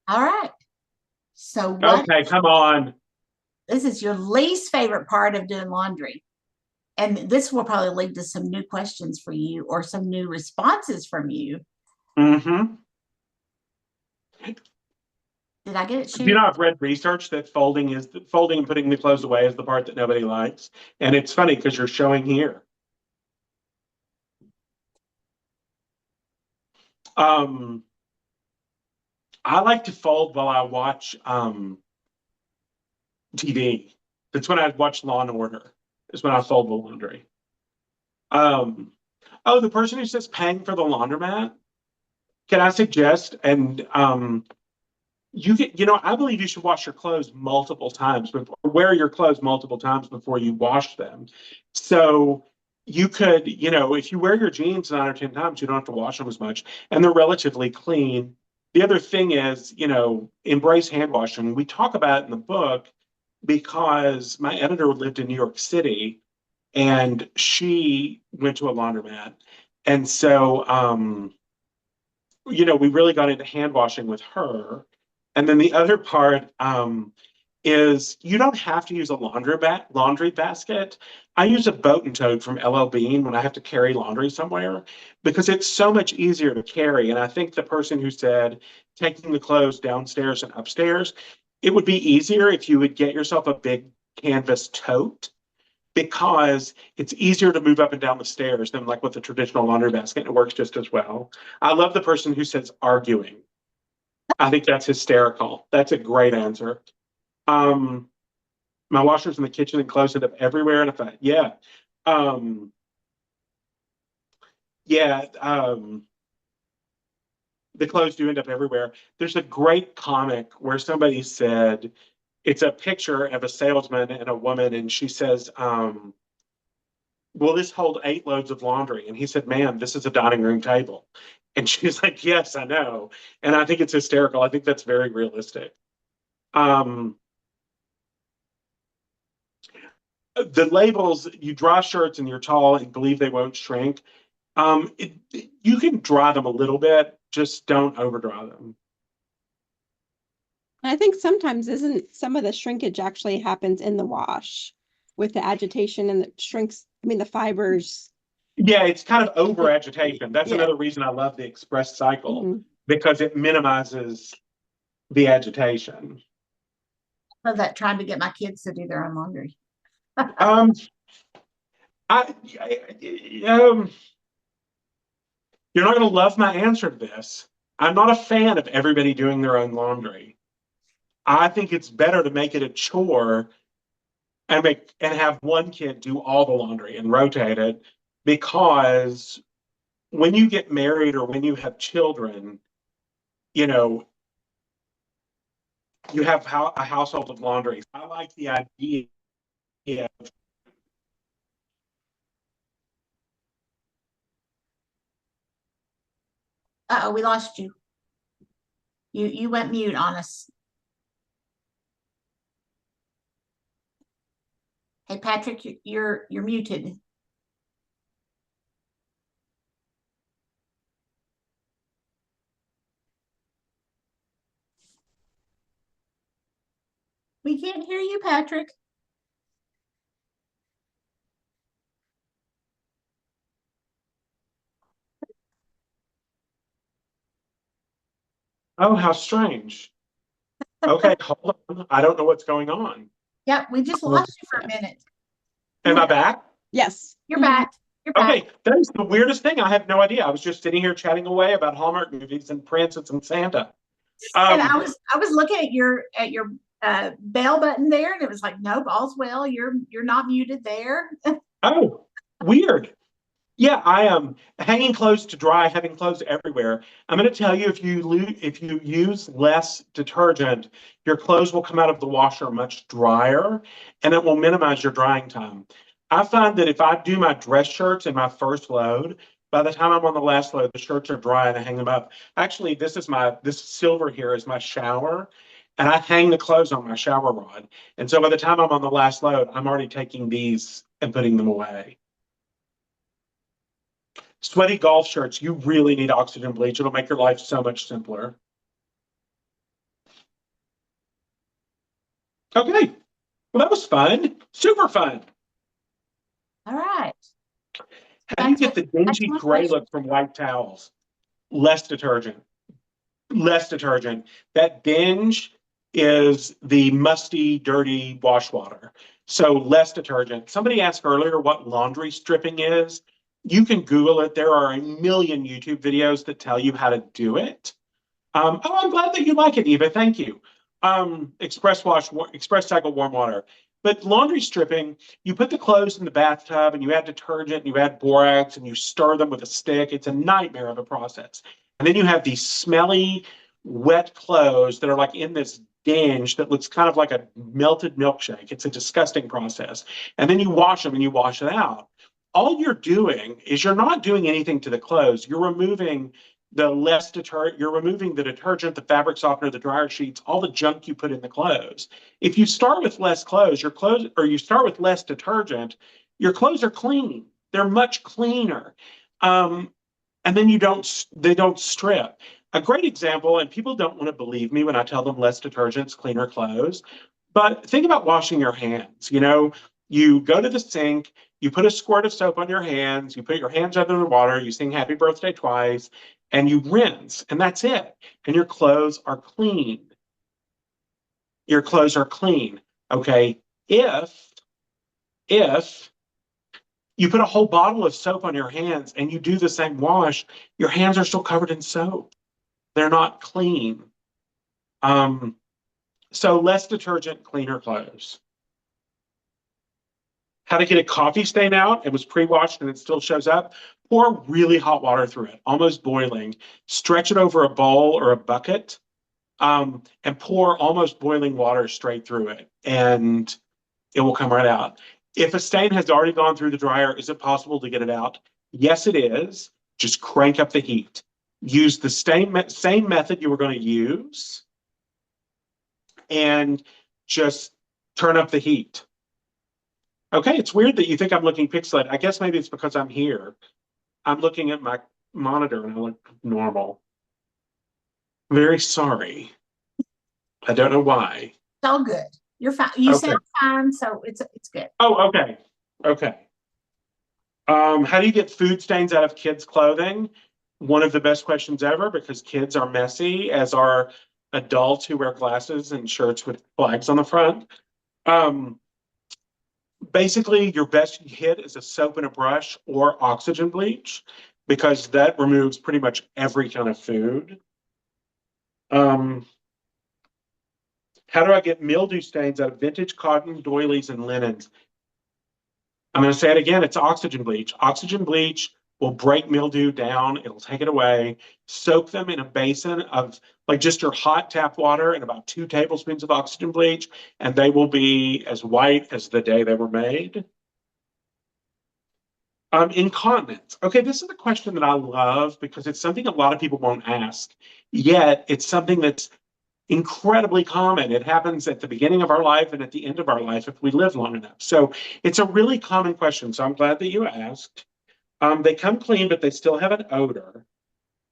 All right. So okay, come on. This is your least favorite part of doing laundry. And this will probably lead to some new questions for you or some new responses from you. Mm-hmm. Did I get it? You know, I've read research that folding and putting the clothes away is the part that nobody likes. And it's funny because you're showing here. I like to fold while I watch TV. That's when I watch Law and Order, is when I fold the laundry. Oh, the person who says paying for the laundromat, can I suggest, and I believe you should wash your clothes multiple times before, wear your clothes multiple times before you wash them. So you could, if you wear your jeans 9 or 10 times, you don't have to wash them as much, and they're relatively clean. The other thing is, embrace hand washing. We talk about it in the book because my editor lived in New York City and she went to a laundromat. And so, we really got into hand washing with her. And then the other part is you don't have to use a laundry basket. I use a boat and tote from LL Bean when I have to carry laundry somewhere because it's so much easier to carry. And I think the person who said taking the clothes downstairs and upstairs, it would be easier if you would get yourself a big canvas tote because it's easier to move up and down the stairs than like with a traditional laundry basket. It works just as well. I love the person who says arguing. I think that's hysterical. That's a great answer. My washer's in the kitchen and clothes end up everywhere. And the clothes do end up everywhere. There's a great comic where somebody said, it's a picture of a salesman and a woman, and she says, will this hold 8 loads of laundry? And he said, ma'am, this is a dining room table. And she's like, yes, I know. And I think it's hysterical. I think that's very realistic. The labels, you dry shirts and you're tall and believe they won't shrink. You can dry them a little bit, just don't over dry them. I think sometimes isn't some of the shrinkage actually happens in the wash with the agitation and the shrinks, I mean, the fibers. Yeah, it's kind of over agitation. That's Yeah. another reason I love the express cycle, Mhm. because it minimizes the agitation. I love that, trying to get my kids to do their own laundry. Um, you're not going to love my answer to this. I'm not a fan of everybody doing their own laundry. I think it's better to make it a chore and have one kid do all the laundry and rotate it, because when you get married or when you have children, you know, you have a household of laundry. I like the idea of Uh-oh, we lost you. You went mute on us. Hey, Patrick, you're muted. We can't hear you, Patrick. oh, how strange. Okay, hold on. I don't know what's going on. Yep, we just lost you for a minute. Am I back? Yes. You're back. You're back. Okay, that is the weirdest thing. I have no idea. I was just sitting here chatting away about Hallmark movies and Princess and Santa. And I was looking at your bell button there, and it was like, nope, all's well. You're not muted there. Oh, weird. Yeah, I am hanging clothes to dry, having clothes everywhere. I'm going to tell you, if you use less detergent, your clothes will come out of the washer much drier, and it will minimize your drying time. I find that if I do my dress shirts in my first load, by the time I'm on the last load, the shirts are dry and I hang them up. Actually, this silver here is my shower, and I hang the clothes on my shower rod. And so by the time I'm on the last load, I'm already taking these and putting them away. Sweaty golf shirts, you really need oxygen bleach. It'll make your life so much simpler. Okay, well, that was fun. Super fun. All right. How do you get the dingy gray look from white towels? Less detergent. Less detergent. That dinge is the musty, dirty wash water. So less detergent. Somebody asked earlier what laundry stripping is. You can Google it. There are a million YouTube videos that tell you how to do it. I'm glad that you like it, Eva. Thank you. Express cycle warm water. But laundry stripping, you put the clothes in the bathtub and you add detergent and you add borax and you stir them with a stick. It's a nightmare of a process. And then you have these smelly, wet clothes that are like in this dinge that looks kind of like a melted milkshake. It's a disgusting process. And then you wash them and you wash it out. All you're doing is you're not doing anything to the clothes. You're removing you're removing the detergent, the fabric softener, the dryer sheets, all the junk you put in the clothes. If you start with less clothes, you start with less detergent, your clothes are clean. They're much cleaner. And then they don't strip. A great example, and people don't want to believe me when I tell them less detergents, cleaner clothes, but think about washing your hands. You go to the sink, you put a squirt of soap on your hands, you put your hands under the water, you sing happy birthday twice, and you rinse, and that's it. And your clothes are clean. Your clothes are clean. Okay. If you put a whole bottle of soap on your hands and you do the same wash, your hands are still covered in soap. They're not clean. So less detergent, cleaner clothes. How to get a coffee stain out. It was pre-washed and it still shows up. Pour really hot water through it, almost boiling. Stretch it over a bowl or a bucket, and pour almost boiling water straight through it, and it will come right out. If a stain has already gone through the dryer, is it possible to get it out? Yes, it is. Just crank up the heat. Use the same method you were going to use and just turn up the heat. Okay, it's weird that you think I'm looking pixelated. I guess maybe it's because I'm here. I'm looking at my monitor and I look normal. Very sorry. I don't know why. It's all good. You're fine. You Okay. sound fine, so it's good. Oh, okay. Okay. How do you get food stains out of kids' clothing? One of the best questions ever, because kids are messy, as are adults who wear glasses and shirts with flags on the front. Basically, your best hit is a soap and a brush or oxygen bleach, because that removes pretty much every kind of food. How do I get mildew stains out of vintage cotton, doilies, and linens? I'm going to say it again. It's oxygen bleach. Oxygen bleach will break mildew down. It'll take it away. Soak them in a basin of like just your hot tap water and about 2 tablespoons of oxygen bleach, and they will be as white as the day they were made. Incontinence. Okay, this is a question that I love because it's something a lot of people won't ask. Yet it's something that's incredibly common. It happens at the beginning of our life and at the end of our life if we live long enough. So it's a really common question. So I'm glad that you asked. They come clean, but they still have an odor.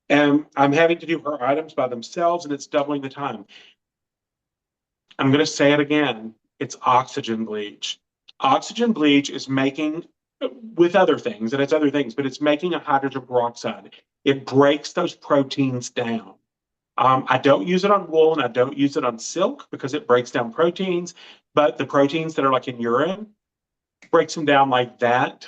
And I'm having to do her items by themselves, and it's doubling the time. I'm going to say it again. It's oxygen bleach. Oxygen bleach is making, with other things, and it's other things, but it's making a hydrogen peroxide. It breaks those proteins down. I don't use it on wool and I don't use it on silk because it breaks down proteins, but the proteins that are like in urine breaks them down like that.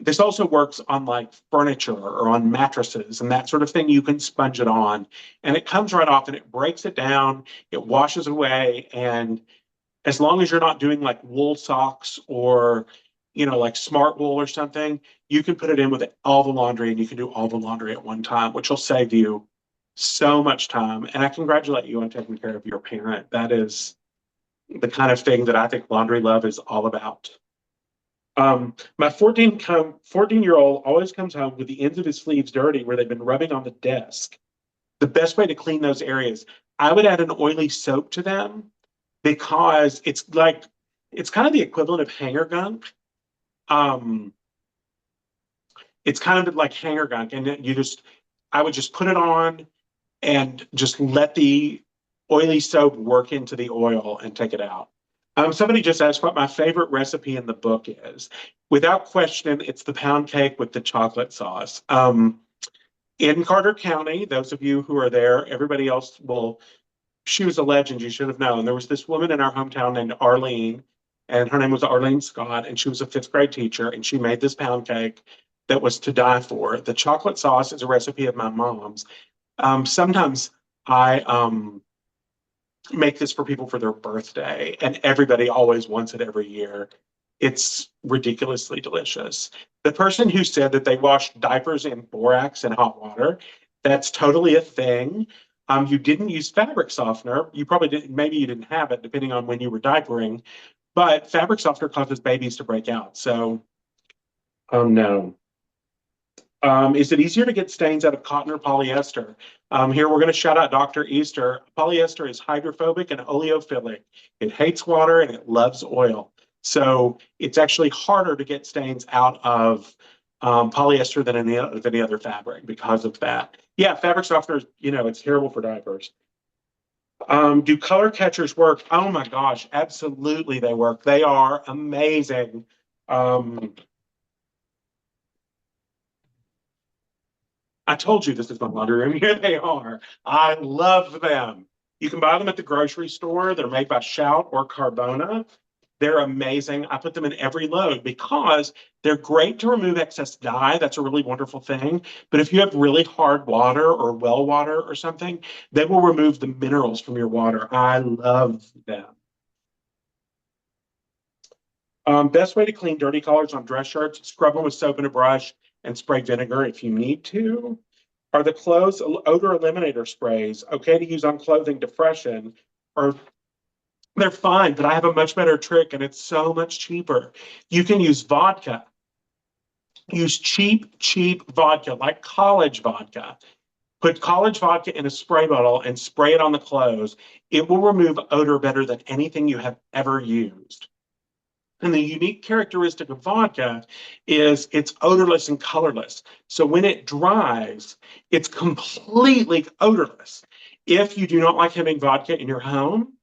This also works on like furniture or on mattresses and that sort of thing. You can sponge it on and it comes right off and it breaks it down. It washes away. And as long as you're not doing like wool socks or, like smart wool or something, you can put it in with all the laundry and you can do all the laundry at one time, which will save you so much time. And I congratulate you on taking care of your parent. That is the kind of thing that I think laundry love is all about. My 14-year-old always comes home with the ends of his sleeves dirty where they've been rubbing on the desk. The best way to clean those areas, I would add an oily soap to them because it's kind of the equivalent of hanger gunk. It's kind of like hanger gunk, and I would just put it on and just let the oily soap work into the oil and take it out. Somebody just asked what my favorite recipe in the book is. Without question, it's the pound cake with the chocolate sauce. In Carter County, those of you who are there, everybody else she was a legend, you should have known. There was this woman in our hometown named Arlene, and her name was Arlene Scott, and she was a 5th grade teacher, and she made this pound cake that was to die for. The chocolate sauce is a recipe of my mom's. Sometimes I make this for people for their birthday, and everybody always wants it every year. It's ridiculously delicious. The person who said that they washed diapers in borax and hot water, that's totally a thing. You didn't use fabric softener. You probably didn't, maybe you didn't have it depending on when you were diapering, but fabric softener causes babies to break out. So, no. Is it easier to get stains out of cotton or polyester? Here we're going to shout out Dr. Easter. Polyester is hydrophobic and oleophilic. It hates water and it loves oil. So it's actually harder to get stains out of polyester than any other fabric because of that. Yeah, fabric softener, it's terrible for diapers. Do color catchers work? Oh my gosh, absolutely they work. They are amazing. I told you this is my laundry room. Here they are. I love them. You can buy them at the grocery store. They're made by Shout or Carbona. They're amazing. I put them in every load because they're great to remove excess dye. That's a really wonderful thing. But if you have really hard water or well water or something, they will remove the minerals from your water. I love them. Best way to clean dirty collars on dress shirts, scrub them with soap and a brush and spray vinegar if you need to. Are the clothes odor eliminator sprays okay to use on clothing to freshen, or They're fine, but I have a much better trick and it's so much cheaper. You can use vodka. Use cheap vodka, like college vodka. Put college vodka in a spray bottle and spray it on the clothes. It will remove odor better than anything you have ever used. And the unique characteristic of vodka is it's odorless and colorless. So when it dries, it's completely odorless. If you do not like having vodka in your home,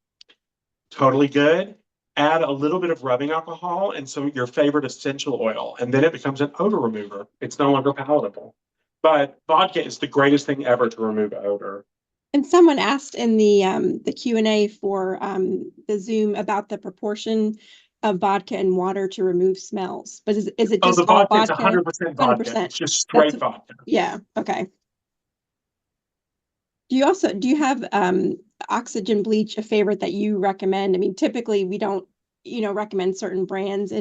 totally good. Add a little bit of rubbing alcohol and some of your favorite essential oil, and then it becomes an odor remover. It's no longer palatable. But vodka is the greatest thing ever to remove odor. And someone asked in the Q&A for the Zoom about the proportion of vodka and water to remove smells. But is it Oh, just the all vodka is vodka? 100% vodka. 100%. It's just That's straight vodka. yeah. Okay. Do you have oxygen bleach, a favorite that you recommend? I mean, typically we don't, recommend certain brands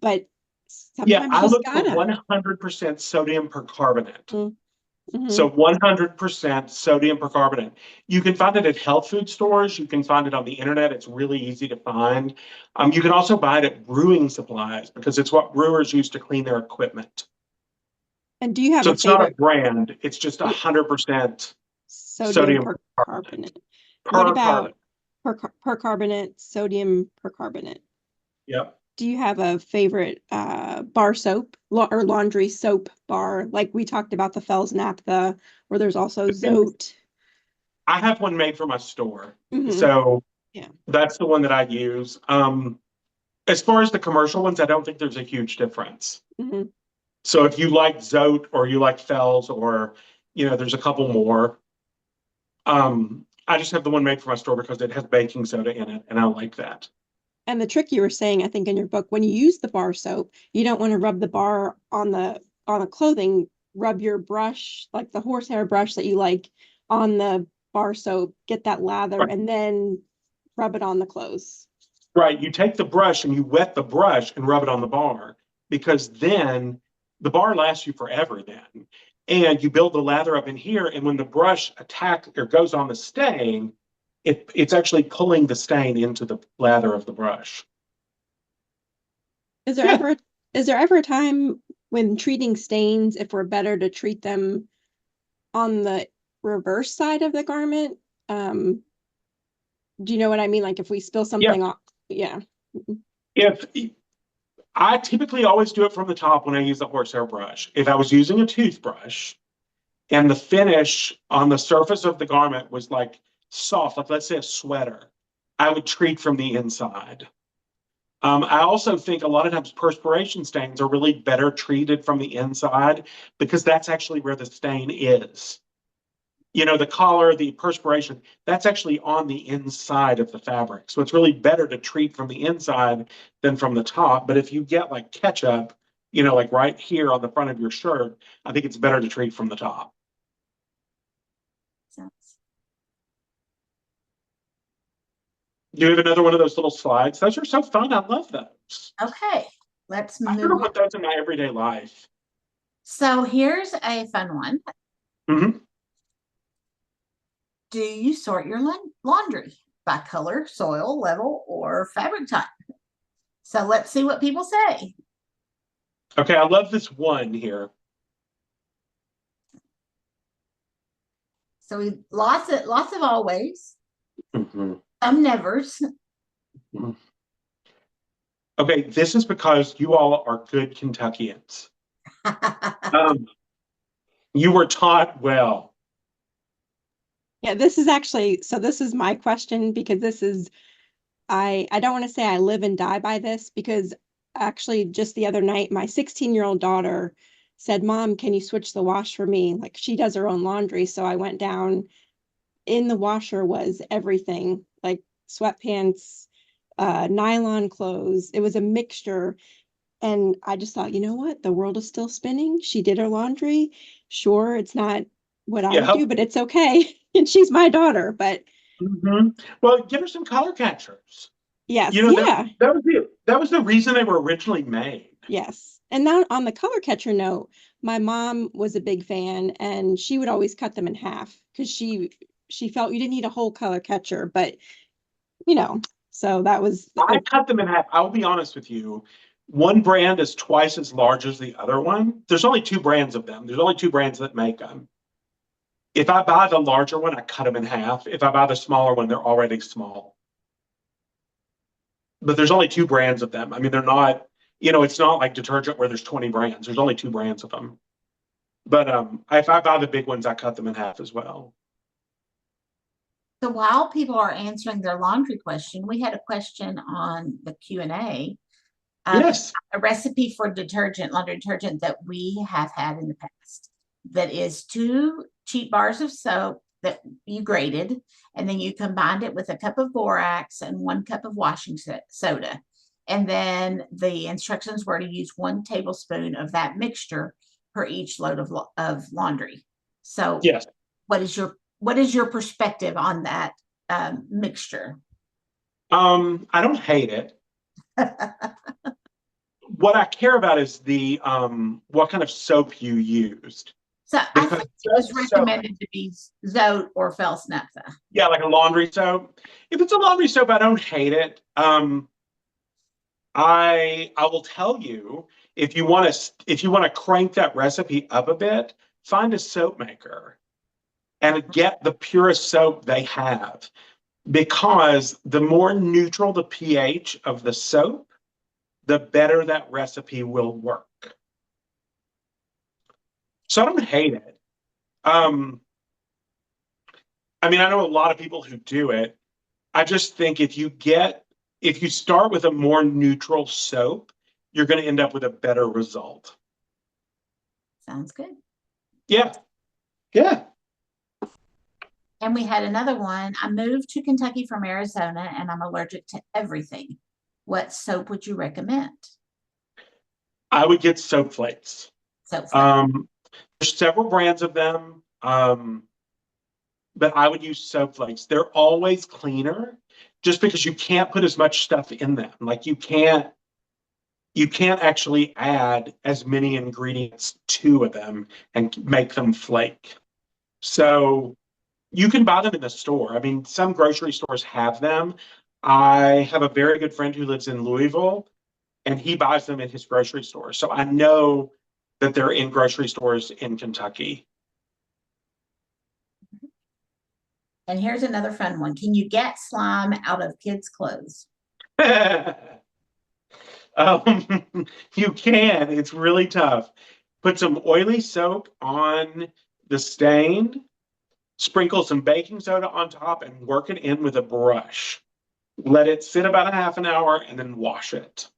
but Yeah, sometimes I you just look for gotta. 100% sodium percarbonate. Mm-hmm. So 100% sodium percarbonate. You can find it at health food stores. You can find it on the internet. It's really easy to find. You can also buy it at brewing supplies because it's what brewers use to clean their equipment. And do you have So a it's not a favorite brand. It's just 100% sodium sodium percarbonate? What per carbon. about percarbonate, sodium percarbonate? Yep. Do you have a favorite bar soap or laundry soap bar? Like we talked about the Fells Naphtha, or there's also Zote. I have one made for my store. Mm-hmm. So Yeah. that's the one that I use. As far as the commercial ones, I don't think there's a huge difference. Mm-hmm. So if you like Zote or you like Fells or, there's a couple more. I just have the one made for my store because it has baking soda in it, and I like that. And the trick you were saying, I think in your book, when you use the bar soap, you don't want to rub the bar on the clothing. Rub your brush, like the horsehair brush that you like, on the bar soap. Get that lather, Right. and then rub it on the clothes. Right. You take the brush and you wet the brush and rub it on the bar because then the bar lasts you forever then. And you build the lather up in here, and when the brush attacks or goes on the stain, it's actually pulling the stain into the lather of the brush. Is there ever a time when treating stains, if we're better to treat them on the reverse side of the garment? Do you know what I mean? Like if we spill something off, yeah. If I typically always do it from the top when I use the horsehair brush. If I was using a toothbrush and the finish on the surface of the garment was like soft, like let's say a sweater, I would treat from the inside. I also think a lot of times perspiration stains are really better treated from the inside because that's actually where the stain is. The collar, the perspiration, that's actually on the inside of the fabric. So it's really better to treat from the inside than from the top. But if you get like ketchup, like right here on the front of your shirt, I think it's better to treat from the top. Do you have another one of those little slides? Those are so fun. I love those. Okay, let's I'm move gonna on. put those in my everyday life. So here's a fun one. Mm-hmm. Do you sort your laundry by color, soil, level, or fabric type? So let's see what people say. Okay, I love this one here. So we lots of always, Mm-hmm. some nevers. Mm-hmm. Okay, this is because you all are good Kentuckians. You were taught well. Yeah, this is my question because I don't want to say I live and die by this because actually just the other night, my 16-year-old daughter said, "Mom, can you switch the wash for me?" Like she does her own laundry. So I went down. In the washer was everything, like sweatpants, nylon clothes. It was a mixture. And I just thought, you know what? The world is still spinning. She did her laundry. Sure, it's not what I would do, but it's okay. And she's my daughter, but Mm-hmm. Well, give her some color catchers. yes, that was the reason they were originally made. yes. And now on the color catcher note, my mom was a big fan and she would always cut them in half because she felt you didn't need a whole color catcher, but So that was, I cut them in half. I'll be honest with you. One brand is twice as large as the other one. There's only two brands of them. There's only two brands that make them. If I buy the larger one, I cut them in half. If I buy the smaller one, they're already small. But there's only two brands of them. I mean, they're not, it's not like detergent where there's 20 brands. There's only two brands of them. But if I buy the big ones, I cut them in half as well. So while people are answering their laundry question, we had a question on the Q&A. Yes. A recipe for detergent, laundry detergent that we have had in the past. That is 2 cheap bars of soap that you grated, and then you combined it with a cup of borax and 1 cup of washing soda. And then the instructions were to use 1 tablespoon of that mixture per each load of laundry. So yes, what is your perspective on that mixture? I don't hate it. What I care about is the what kind of soap you used. So I think it was recommended to be Zote or Fels Naphtha. Yeah, like a laundry soap. If it's a laundry soap, I don't hate it. I will tell you, if you want to crank that recipe up a bit, find a soap maker and get the purest soap they have, because the more neutral the pH of the soap, the better that recipe will work. So I don't hate it. I mean, I know a lot of people who do it. I just think if you start with a more neutral soap, you're going to end up with a better result. Sounds good. Yeah. Yeah. And we had another one. I moved to Kentucky from Arizona and I'm allergic to everything. What soap would you recommend? I would get soap flakes. Soap flakes. There's several brands of them, but I would use soap flakes. They're always cleaner, just because you can't put as much stuff in them. Like you can't actually add as many ingredients to them and make them flake. So you can buy them in the store. I mean, some grocery stores have them. I have a very good friend who lives in Louisville, and he buys them in his grocery store. So I know that they're in grocery stores in Kentucky. And here's another fun one. Can you get slime out of kids' clothes? You can. It's really tough. Put some oily soap on the stain, sprinkle some baking soda on top, and work it in with a brush. Let it sit about a half an hour and then wash it.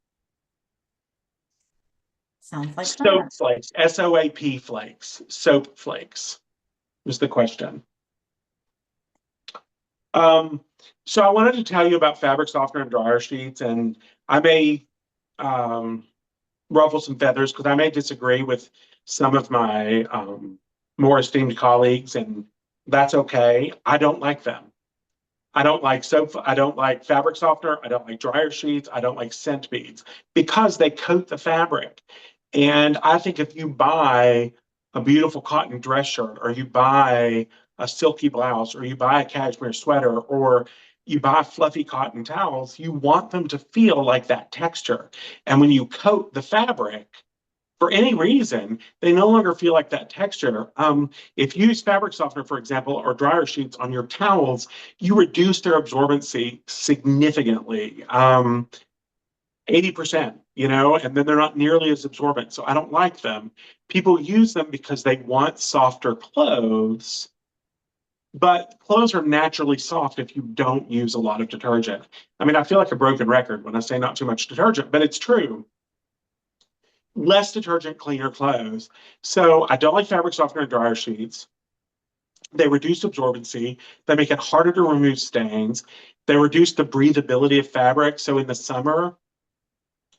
Sounds like soap flakes, SOAP flakes, soap flakes is the question. So I wanted to tell you about fabric softener and dryer sheets, and I may ruffle some feathers because I may disagree with some of my more esteemed colleagues, and that's okay. I don't like them. I don't like soap. I don't like fabric softener. I don't like dryer sheets. I don't like scent beads because they coat the fabric. And I think if you buy a beautiful cotton dress shirt, or you buy a silky blouse, or you buy a cashmere sweater, or you buy fluffy cotton towels, you want them to feel like that texture. And when you coat the fabric, for any reason, they no longer feel like that texture. If you use fabric softener, for example, or dryer sheets on your towels, you reduce their absorbency significantly, 80%, and then they're not nearly as absorbent. So I don't like them. People use them because they want softer clothes, but clothes are naturally soft if you don't use a lot of detergent. I mean, I feel like a broken record when I say not too much detergent, but it's true. Less detergent, cleaner clothes. So I don't like fabric softener and dryer sheets. They reduce absorbency. They make it harder to remove stains. They reduce the breathability of fabric. So in the summer,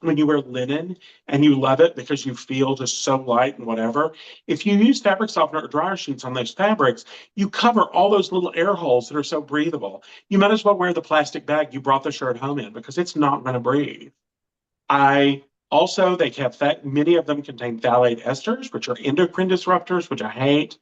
when you wear linen and you love it because you feel just so light and whatever, if you use fabric softener or dryer sheets on those fabrics, you cover all those little air holes that are so breathable. You might as well wear the plastic bag you brought the shirt home in because it's not going to breathe. Also, many of them contain phthalate esters, which are endocrine disruptors, which I hate.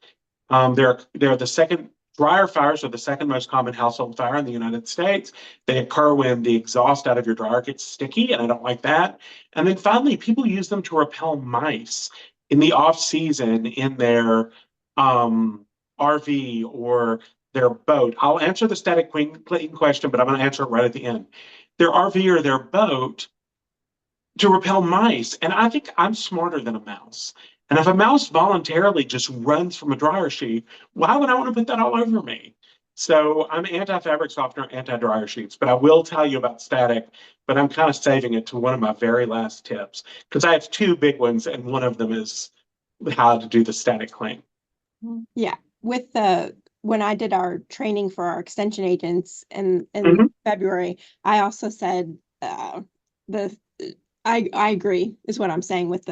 They're the second Dryer fires are the second most common household fire in the United States. They occur when the exhaust out of your dryer gets sticky, and I don't like that. And then finally, people use them to repel mice in the off season in their RV or their boat. I'll answer the static clean question, but I'm going to answer it right at the end. Their RV or their boat to repel mice. And I think I'm smarter than a mouse. And if a mouse voluntarily just runs from a dryer sheet, why would I want to put that all over me? So I'm anti-fabric softener, anti-dryer sheets, but I will tell you about static, but I'm kind of saving it to one of my very last tips because I have two big ones and one of them is how to do the static clean. Yeah. With when I did our training for our extension agents in February, I also said the I agree is what I'm saying with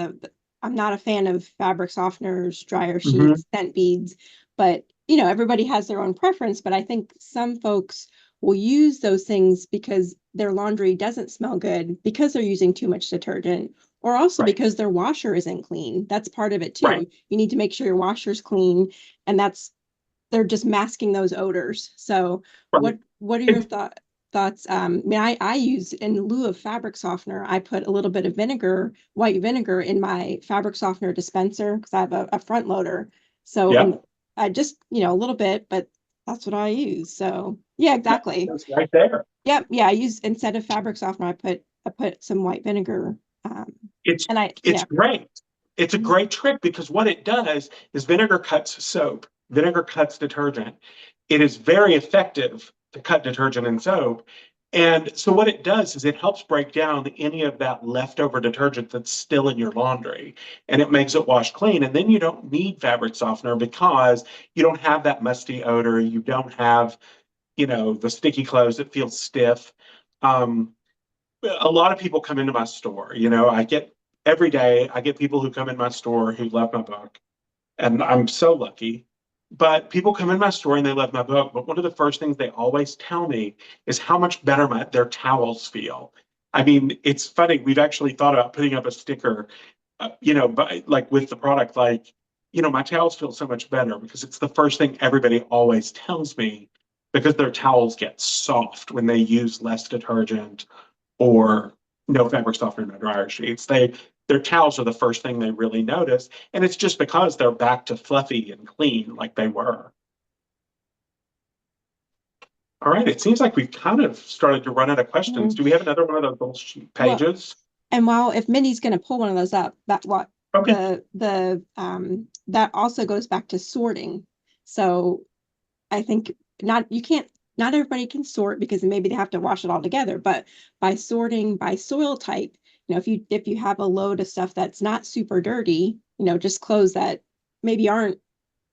I'm not a fan of fabric softeners, dryer sheets, scent beads, but everybody has their own preference. But I think some folks will use those things because their laundry doesn't smell good because they're using too much detergent, or also because their washer isn't clean. That's part of it too. Right. You need to make sure your washer's clean, and they're just masking those odors. So what are your thoughts? I use, in lieu of fabric softener, I put a little bit of white vinegar in my fabric softener dispenser because I have a front loader. So and I just, a little bit, but that's what I use. So yeah, exactly. That's right there. Yep. Yeah. I use, instead of fabric softener, I put some white vinegar. It's great. It's a great trick because what it does is vinegar cuts soap. Vinegar cuts detergent. It is very effective to cut detergent and soap. And so what it does is it helps break down any of that leftover detergent that's still in your laundry, and it makes it wash clean. And then you don't need fabric softener because you don't have that musty odor. You don't have, the sticky clothes that feel stiff. A lot of people come into my store. Every day I get people who come in my store who love my book, and I'm so lucky. But people come in my store and they love my book. But one of the first things they always tell me is how much better their towels feel. I mean, it's funny. We've actually thought about putting up a sticker, but like with the product, like, my towels feel so much better because it's the first thing everybody always tells me because their towels get soft when they use less detergent or no fabric softener, no dryer sheets. Their towels are the first thing they really notice. And it's just because they're back to fluffy and clean like they were. All right. It seems like we've kind of started to run out of questions. Do we have another one of those little sheet pages? Well, and if Mindy's going to pull one of those up, that also goes back to sorting. So I think not everybody can sort because maybe they have to wash it all together, but by sorting by soil type, if you have a load of stuff that's not super dirty, just clothes that maybe aren't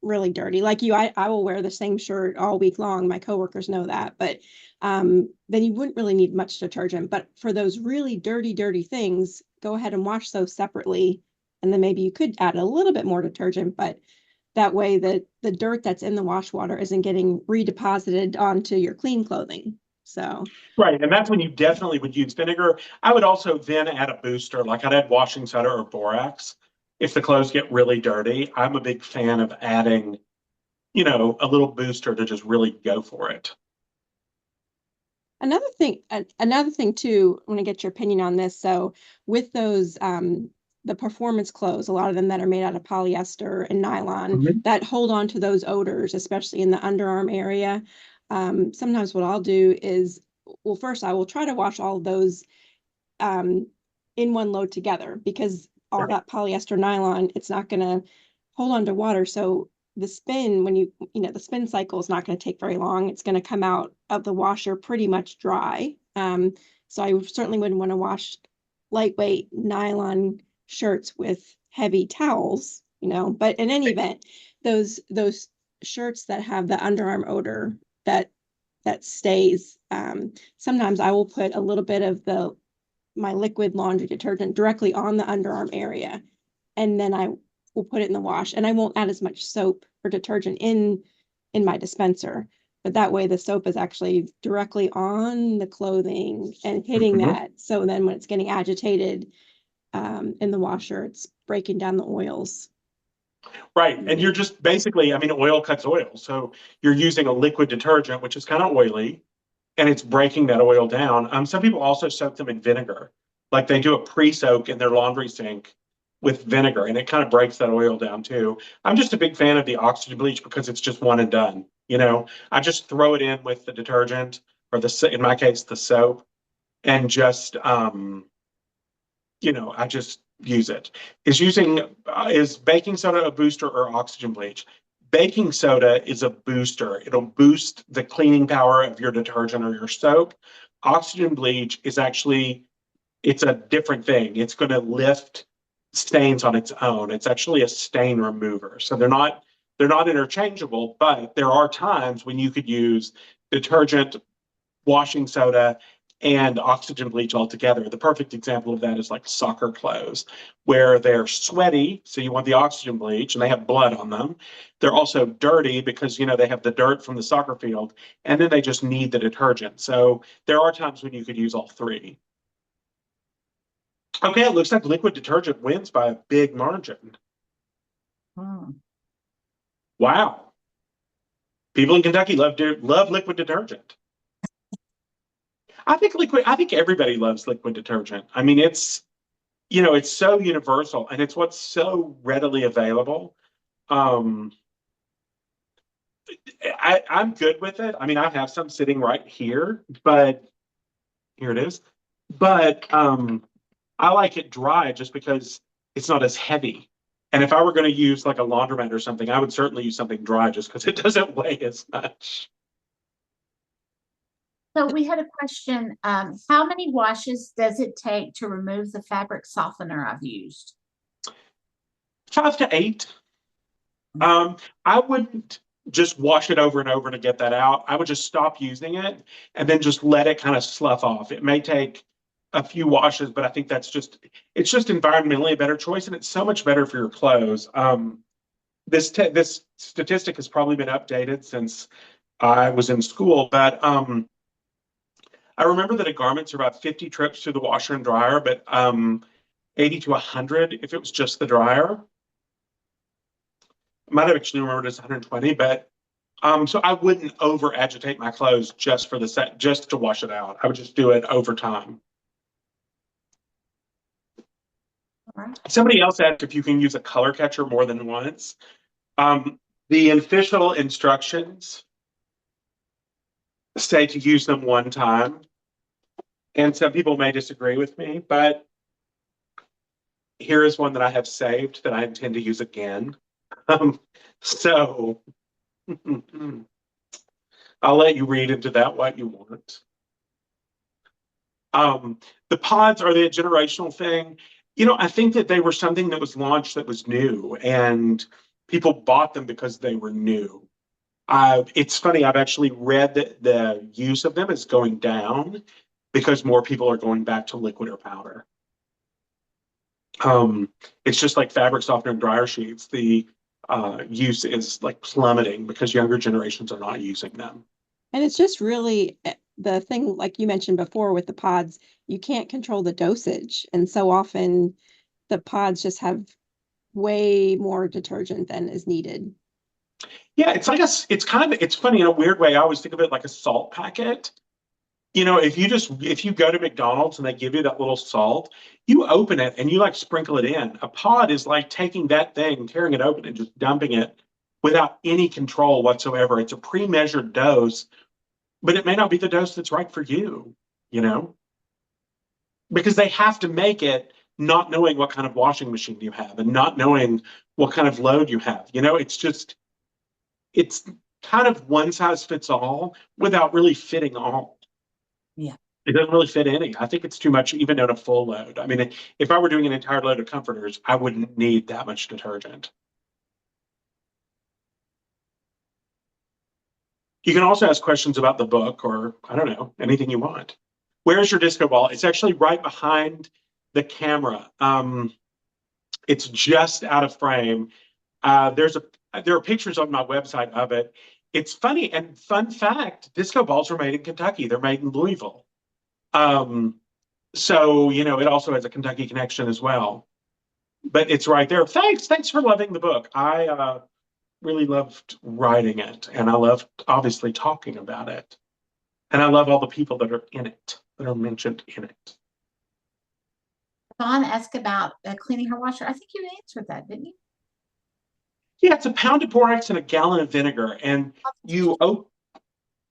really dirty, like you, I will wear the same shirt all week long. My coworkers know that, but then you wouldn't really need much detergent. But for those really dirty things, go ahead and wash those separately. And then maybe you could add a little bit more detergent, but that way the dirt that's in the wash water isn't getting redeposited onto your clean clothing. So right, and that's when you definitely would use vinegar. I would also then add a booster, like I'd add washing soda or borax if the clothes get really dirty. I'm a big fan of adding, a little booster to just really go for it. Another thing too, I want to get your opinion on this. So with those the performance clothes, a lot of them that are made out of polyester and nylon that hold on to those odors, especially in the underarm area. Sometimes what I'll do is, well, first I will try to wash all of those in one load together because all that polyester nylon, it's not going to hold on to water. So the spin, when the spin cycle is not going to take very long. It's going to come out of the washer pretty much dry. So I certainly wouldn't want to wash lightweight nylon shirts with heavy towels, but in any event, those shirts that have the underarm odor that stays, sometimes I will put a little bit of my liquid laundry detergent directly on the underarm area, and then I will put it in the wash, and I won't add as much soap or detergent in my dispenser, but that way the soap is actually directly on the clothing and hitting that. So then when it's getting agitated in the washer, it's breaking down the oils. Right. And you're just basically, I mean, oil cuts oil. So you're using a liquid detergent, which is kind of oily, and it's breaking that oil down. Some people also soak them in vinegar. Like they do a pre-soak in their laundry sink with vinegar, and it kind of breaks that oil down too. I'm just a big fan of the oxygen bleach because it's just one and done. I just throw it in with the detergent or in my case, the soap, and just I just use it. Is baking soda a booster or oxygen bleach? Baking soda is a booster. It'll boost the cleaning power of your detergent or your soap. Oxygen bleach is actually it's a different thing. It's going to lift stains on its own. It's actually a stain remover. So they're not interchangeable, but there are times when you could use detergent, washing soda, and oxygen bleach altogether. The perfect example of that is like soccer clothes, where they're sweaty, so you want the oxygen bleach, and they have blood on them. They're also dirty because they have the dirt from the soccer field, and then they just need the detergent. So there are times when you could use all three. Okay, it looks like liquid detergent wins by a big margin. Wow. People in Kentucky love liquid detergent. I think everybody loves liquid detergent. I mean, it's so universal and it's what's so readily available. I'm good with it. I mean, I have some sitting right here, but here it is. But I like it dry just because it's not as heavy. And if I were going to use like a laundromat or something, I would certainly use something dry just because it doesn't weigh as much. So we had a question. How many washes does it take to remove the fabric softener I've used? 5 to 8. I wouldn't just wash it over and over to get that out. I would just stop using it and then just let it kind of slough off. It may take a few washes, but I think it's just environmentally a better choice, and it's so much better for your clothes. This statistic has probably been updated since I was in school, but I remember that a garments are about 50 trips through the washer and dryer, but 80 to 100 if it was just the dryer. I might have actually remembered it's 120, but so I wouldn't over agitate my clothes just to wash it out. I would just do it over time. Right. Somebody else asked if you can use a color catcher more than once. The official instructions say to use them one time, and some people may disagree with me, but here is one that I have saved that I intend to use again. So I'll let you read into that what you want. The pods, are they a generational thing? I think that they were something that was launched that was new, and people bought them because they were new. It's funny, I've actually read that the use of them is going down because more people are going back to liquid or powder. It's just like fabric softener and dryer sheets. The use is like plummeting because younger generations are not using them. And it's just really the thing, like you mentioned before with the pods, you can't control the dosage. And so often the pods just have way more detergent than is needed. Yeah, it's funny in a weird way. I always think of it like a salt packet. If you go to McDonald's and they give you that little salt, you open it and you like sprinkle it in. A pod is like taking that thing, tearing it open and just dumping it without any control whatsoever. It's a pre-measured dose, but it may not be the dose that's right for you, because they have to make it not knowing what kind of washing machine you have and not knowing what kind of load you have. It's kind of one size fits all without really fitting all. Yeah. It doesn't really fit any. I think it's too much even at a full load. I mean, if I were doing an entire load of comforters, I wouldn't need that much detergent. You can also ask questions about the book or, I don't know, anything you want. Where's your disco ball? It's actually right behind the camera. It's just out of frame. There are pictures on my website of it. It's funny, and fun fact, disco balls were made in Kentucky. They're made in Louisville. So, it also has a Kentucky connection as well. but it's right there. Thanks for loving the book. I really loved writing it, and I loved obviously talking about it, and I love all the people that are in it, that are mentioned in it. Dawn asked about cleaning her washer. I think you answered that, didn't you? Yeah, it's a pound of borax and a gallon of vinegar, and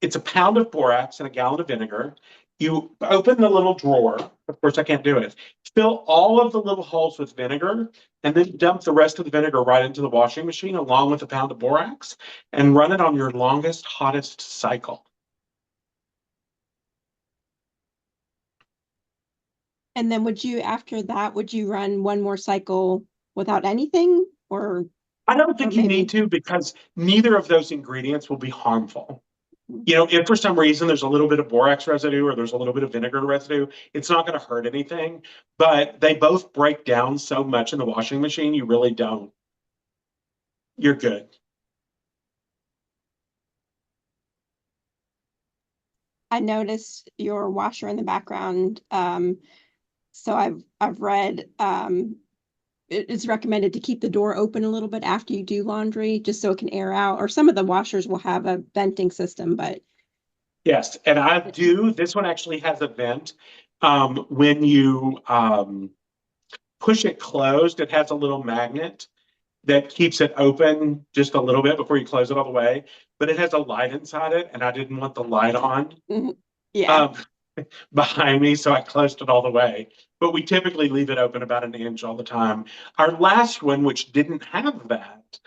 it's a pound of borax and a gallon of vinegar. You open the little drawer. Of course, I can't do it. Fill all of the little holes with vinegar, and then dump the rest of the vinegar right into the washing machine along with a pound of borax, and run it on your longest, hottest cycle. And then after that, would you run one more cycle without anything? Or I don't think you maybe need to, because neither of those ingredients will be harmful. You know, if for some reason there's a little bit of borax residue or there's a little bit of vinegar residue, it's not going to hurt anything. But they both break down so much in the washing machine, you really don't. You're good. I noticed your washer in the background. So I've read it's recommended to keep the door open a little bit after you do laundry, just so it can air out. Or some of the washers will have a venting system, but Yes, and I do. This one actually has a vent. When you push it closed, it has a little magnet that keeps it open just a little bit before you close it all the way. But it has a light inside it, and I didn't want the light on yeah. behind me, so I closed it all the way. But we typically leave it open about an inch all the time. Our last one, which didn't have that,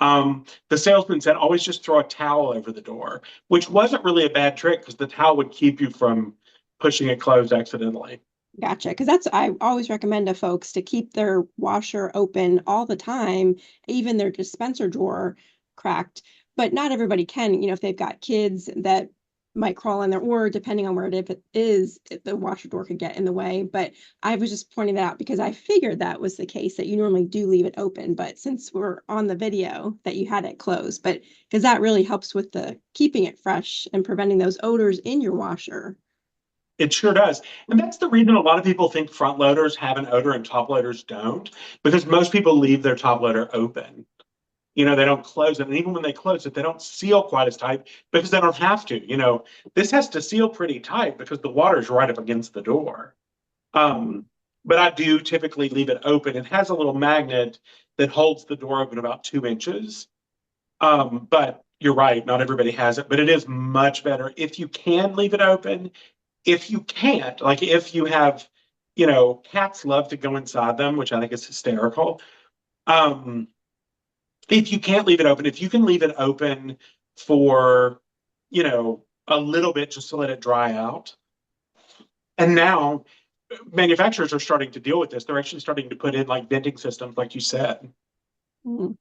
the salesman said, always just throw a towel over the door, which wasn't really a bad trick because the towel would keep you from pushing it closed accidentally. Gotcha. Because I always recommend to folks to keep their washer open all the time, even their dispenser drawer cracked. But not everybody can, if they've got kids that might crawl in there, or depending on where it is, the washer door could get in the way. But I was just pointing that out because I figured that was the case, that you normally do leave it open. But since we're on the video, that you had it closed, but because that really helps with the keeping it fresh and preventing those odors in your washer. It sure does. And that's the reason a lot of people think front loaders have an odor and top loaders don't, because most people leave their top loader open. They don't close it. And even when they close it, they don't seal quite as tight because they don't have to. This has to seal pretty tight because the water's right up against the door. But I do typically leave it open. It has a little magnet that holds the door open about 2 inches. But you're right, not everybody has it, but it is much better if you can leave it open. If you can't, like if you have, cats love to go inside them, which I think is hysterical. If you can't leave it open, if you can leave it open for, a little bit just to let it dry out. And now manufacturers are starting to deal with this. They're actually starting to put in like venting systems, like you said. Mm-hmm.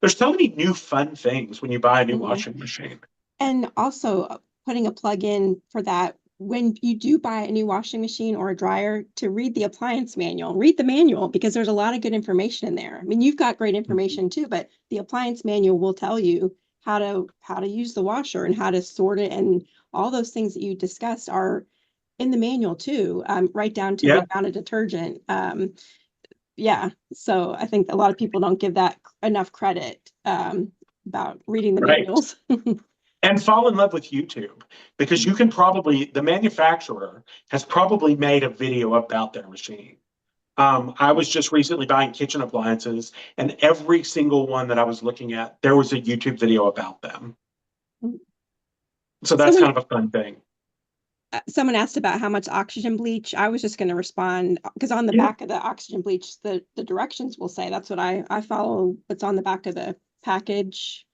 There's so many new fun things when you buy a new washing machine. And also putting a plug in for that, when you do buy a new washing machine or a dryer, to read the appliance manual, read the manual, because there's a lot of good information in there. I mean, you've got great information too, but the appliance manual will tell you how to use the washer and how to sort it, and all those things that you discussed are in the manual too, right down to the amount of detergent. Yeah, so I think a lot of people don't give that enough credit about reading the manuals. And fall in love with YouTube, because you can the manufacturer has probably made a video about their machine. I was just recently buying kitchen appliances, and every single one that I was looking at, there was a YouTube video about them. So that's kind of a fun thing. Someone asked about how much oxygen bleach. I was just going to respond, because on the back of the oxygen bleach, the directions will say. That's what I follow. What's on the back of the package.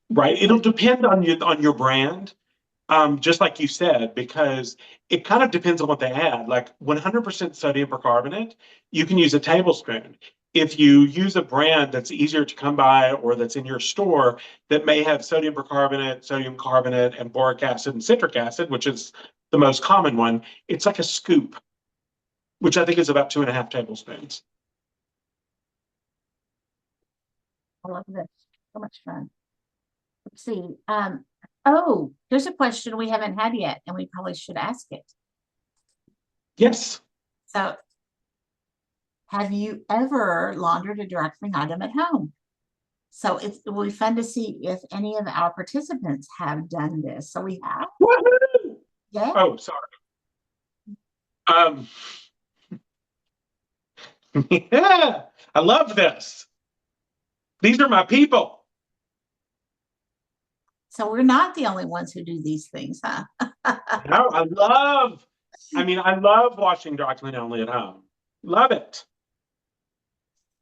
Right. It'll depend on your brand, just like you said, because it kind of depends on what they add. Like 100% sodium percarbonate, you can use a tablespoon. If you use a brand that's easier to come by or that's in your store that may have sodium percarbonate, sodium carbonate, and boric acid and citric acid, which is the most common one, it's like a scoop, which I think is about 2.5 tablespoons. I love this. So much fun. Let's see. Oh, there's a question we haven't had yet, and we probably should ask it. Yes. So Have you ever laundered a dry clean item at home? So it will be fun to see if any of our participants have done this. So we have. Woohoo! Yeah. Oh, sorry. Um, yeah, I love this. These are my people. So we're not the only ones who do these things, huh? No, I love watching dry clean only at home. Love it.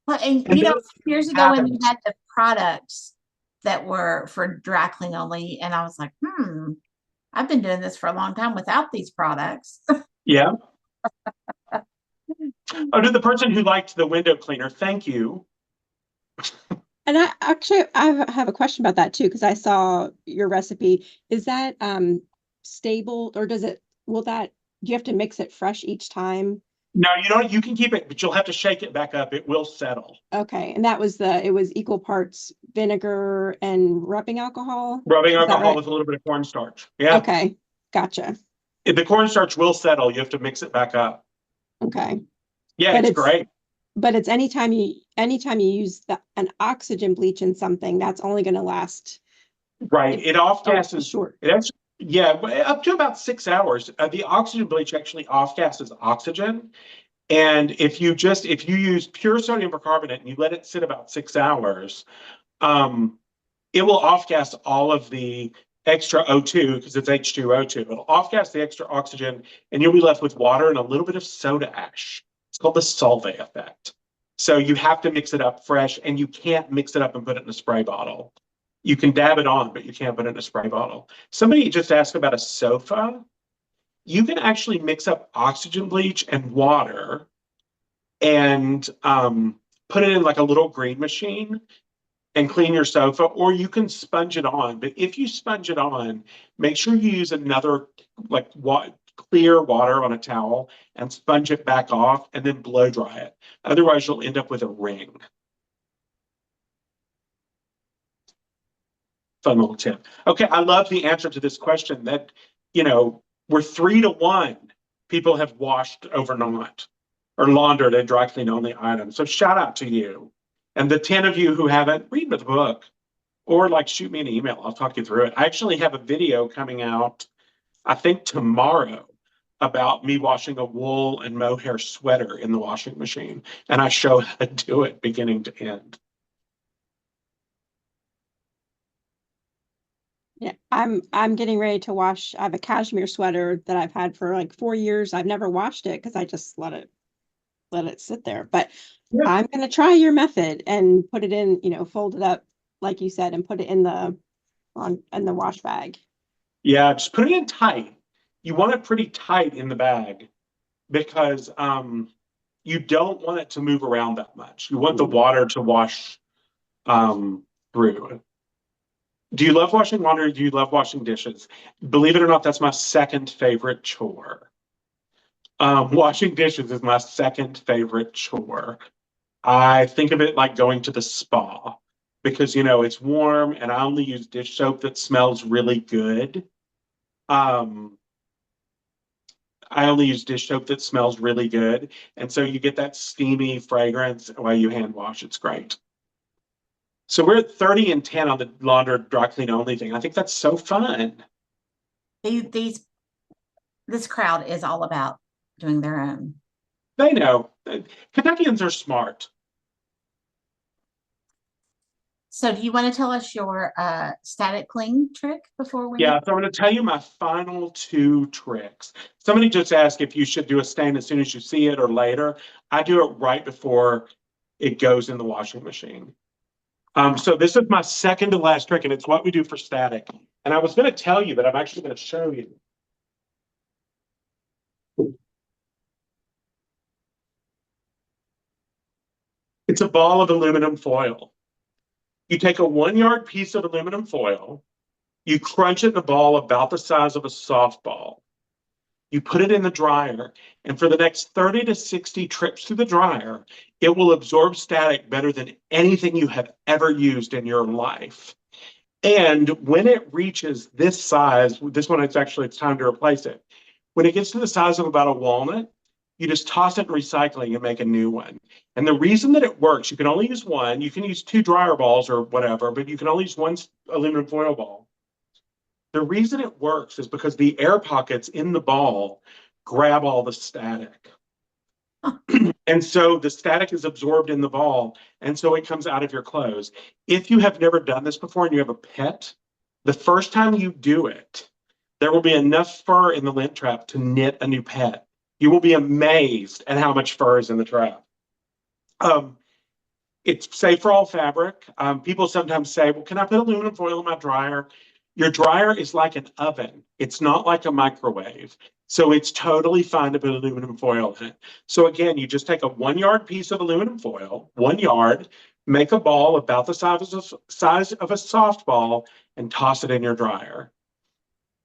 Well, and And you know, this years ago when you happens. had the products that were for dry clean only, and I was like, I've been doing this for a long time without these products. Yeah. Oh, to the person who liked the window cleaner, thank you. And I have a question about that too, because I saw your recipe. Is that stable, or will that, do you have to mix it fresh each time? No, you don't. You can keep it, but you'll have to shake it back up. It will settle. Okay, and it was equal parts vinegar and rubbing alcohol? Rubbing Is that alcohol right? with a little bit of cornstarch. Yeah. Okay, gotcha. If the cornstarch will settle, you have to mix it back up. Okay. Yeah, But it's it's great. but it's anytime you use an oxygen bleach in something, that's only going to last Right. It off a gases. short. It actually, yeah, up to about 6 hours. The oxygen bleach actually off gases oxygen. And if you use pure sodium bicarbonate and you let it sit about 6 hours, um, it will off gas all of the extra O2 because it's H2O2. It'll off gas the extra oxygen, and you'll be left with water and a little bit of soda ash. It's called the Solvay effect. So you have to mix it up fresh, and you can't mix it up and put it in a spray bottle. You can dab it on, but you can't put it in a spray bottle. Somebody just asked about a sofa. You can actually mix up oxygen bleach and water and put it in like a little green machine and clean your sofa, or you can sponge it on. But if you sponge it on, make sure you use another like clear water on a towel and sponge it back off and then blow dry it. Otherwise, you'll end up with a ring. Fun little tip. Okay, I love the answer to this question that, we're 3-1 people have washed overnight or laundered a dry clean only item. So shout out to you. And the 10 of you who haven't, read the book or like shoot me an email. I'll talk you through it. I actually have a video coming out, I think tomorrow, about me washing a wool and mohair sweater in the washing machine. And I show how to do it beginning to end. Yeah, I'm getting ready to wash. I have a cashmere sweater that I've had for like 4 years. I've never washed it because I just let it sit there. But Yeah. I'm gonna try your method and put it in, fold it up like you said, and put it in the wash bag. Yeah, just put it in tight. You want it pretty tight in the bag because you don't want it to move around that much. You want the water to wash through. Do you love washing laundry? Do you love washing dishes? Believe it or not, that's my second favorite chore. Washing dishes is my second favorite chore. I think of it like going to the spa because, it's warm and I only use dish soap that smells really good. I only use dish soap that smells really good. And so you get that steamy fragrance while you hand wash. It's great. So we're at 30-10 on the launder dry clean only thing. I think that's so fun. This crowd is all about doing their own. They know. Kentuckians are smart. So do you want to tell us your static cling trick before we? Yeah, so I'm going to tell you my final 2 tricks. Somebody just asked if you should do a stain as soon as you see it or later. I do it right before it goes in the washing machine. So this is my second to last trick, and it's what we do for static. And I was going to tell you, but I'm actually going to show you. It's a ball of aluminum foil. You take a 1-yard piece of aluminum foil, you crunch it in a ball about the size of a softball. You put it in the dryer, and for the next 30 to 60 trips through the dryer, it will absorb static better than anything you have ever used in your life. And when it reaches this size, this one, it's time to replace it. When it gets to the size of about a walnut, you just toss it in recycling and make a new one. And the reason that it works, you can only use one. You can use 2 dryer balls or whatever, but you can only use one aluminum foil ball. The reason it works is because the air pockets in the ball grab all the static. And so the static is absorbed in the ball, and so it comes out of your clothes. If you have never done this before and you have a pet, the first time you do it, there will be enough fur in the lint trap to knit a new pet. You will be amazed at how much fur is in the trap. It's safe for all fabric. People sometimes say, well, can I put aluminum foil in my dryer? Your dryer is like an oven. It's not like a microwave. So it's totally fine to put aluminum foil in it. So again, you just take a 1 yard piece of aluminum foil, 1 yard, make a ball about the size of a softball, and toss it in your dryer.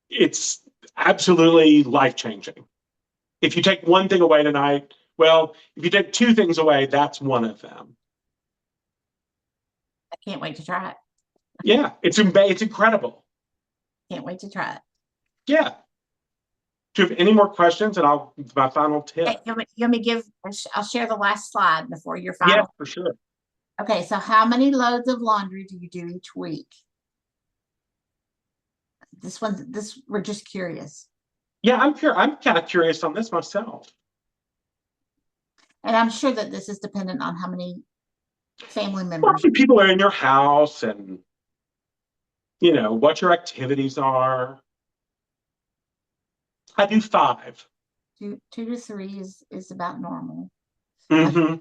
It's absolutely life-changing. If you take one thing away tonight, well, if you take 2 things away, that's one of them. I can't wait to try it. Yeah, it's incredible. Can't wait to try it. Yeah. Do you have any more questions? And my final tip. Okay, you want me to give, I'll share the last slide before your final. Yeah, for sure. Okay, so how many loads of laundry do you do each week? We're just curious. Yeah, I'm kind of curious on this myself. And I'm sure that this is dependent on how many family How members. many people are in your house and, what your activities are. I do 5. 2 to 3 is about normal. Mm-hmm.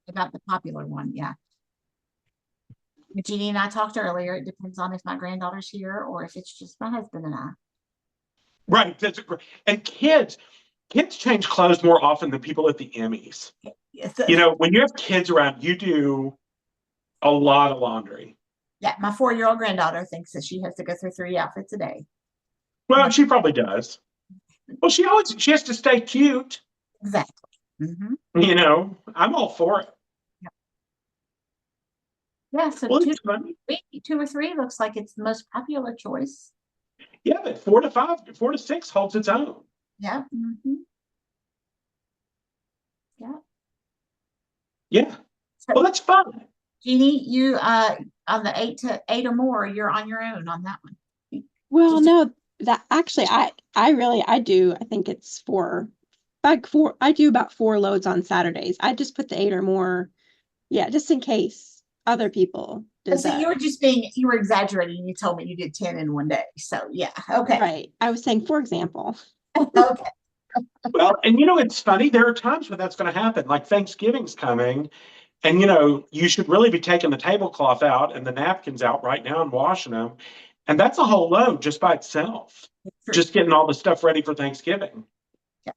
About the popular one, yeah. Jeannie and I talked earlier. It depends on if my granddaughter's here or if it's just my husband and I. Right. That's great. And kids change clothes more often than people at the Emmys. Yes. When you have kids around, you do a lot of laundry. Yeah, my 4-year-old granddaughter thinks that she has to go through 3 outfits a day. Well, she probably does. Well, she has to stay cute. Exactly. Mm-hmm. I'm all for it. Yeah, so Well, 2 or 3 looks like it's the most popular choice. Yeah, but 4 to 6 holds its own. Yeah. Mm-hmm. Yeah. Yeah. Well, that's fun. Jeannie, you on the 8 to 8 or more, you're on your own on that one. Well, no, that actually I do. I think it's 4. I do about 4 loads on Saturdays. I just put the 8 or more. Yeah, just in case other people did So that. you were exaggerating. You told me you did 10 in one day. So yeah. Okay. Right. I was saying, for example. Okay. Well, and it's funny. There are times when that's going to happen. Like Thanksgiving's coming, and you should really be taking the tablecloth out and the napkins out right now and washing them. And that's a whole load just by itself. Just getting all the stuff ready for Thanksgiving. Yeah.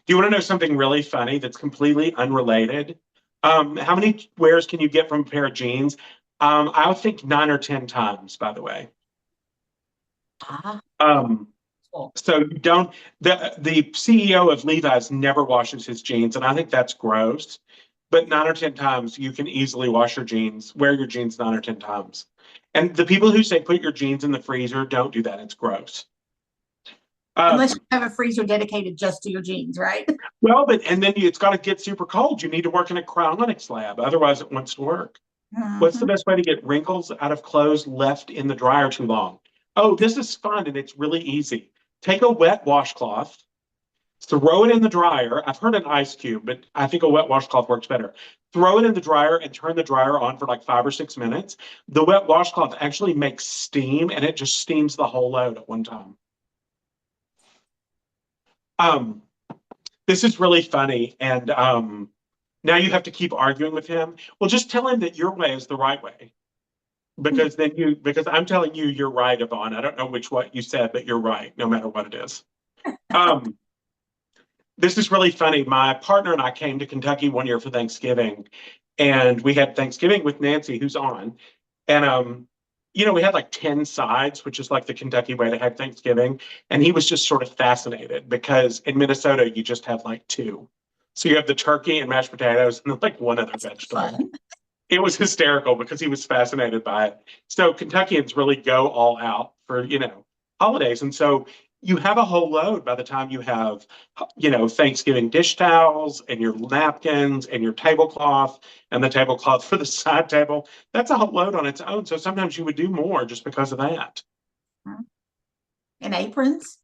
Do you want to know something really funny that's completely unrelated? How many wears can you get from a pair of jeans? I would think 9 or 10 times, by the way. Cool. So the CEO of Levi's never washes his jeans, and I think that's gross. But 9 or 10 times, you can easily wear your jeans 9 or 10 times. And the people who say put your jeans in the freezer, don't do that. It's gross. Unless you have a freezer dedicated just to your jeans, right? Well, and then it's got to get super cold. You need to work in a cryonics lab. Otherwise, it wants to work. What's the best way to get wrinkles out of clothes left in the dryer too long? Oh, this is fun, and it's really easy. Take a wet washcloth, throw it in the dryer. I've heard an ice cube, but I think a wet washcloth works better. Throw it in the dryer and turn the dryer on for like 5 or 6 minutes. The wet washcloth actually makes steam, and it just steams the whole load at one time. This is really funny, and now you have to keep arguing with him. Well, just tell him that your way is the right way. Because I'm telling you, you're right, Yvonne. I don't know what you said, but you're right, no matter what it is. This is really funny. My partner and I came to Kentucky one year for Thanksgiving, and we had Thanksgiving with Nancy, who's on. And, we had like 10 sides, which is like the Kentucky way to have Thanksgiving. And he was just sort of fascinated because in Minnesota, you just have like 2. So you have the turkey and mashed potatoes and then like one other vegetable. It was hysterical because he was fascinated by it. So Kentuckians really go all out for, holidays. And so you have a whole load by the time you have, Thanksgiving dish towels and your napkins and your tablecloth and the tablecloth for the side table. That's a whole load on its own. So sometimes you would do more just because of that. And aprons.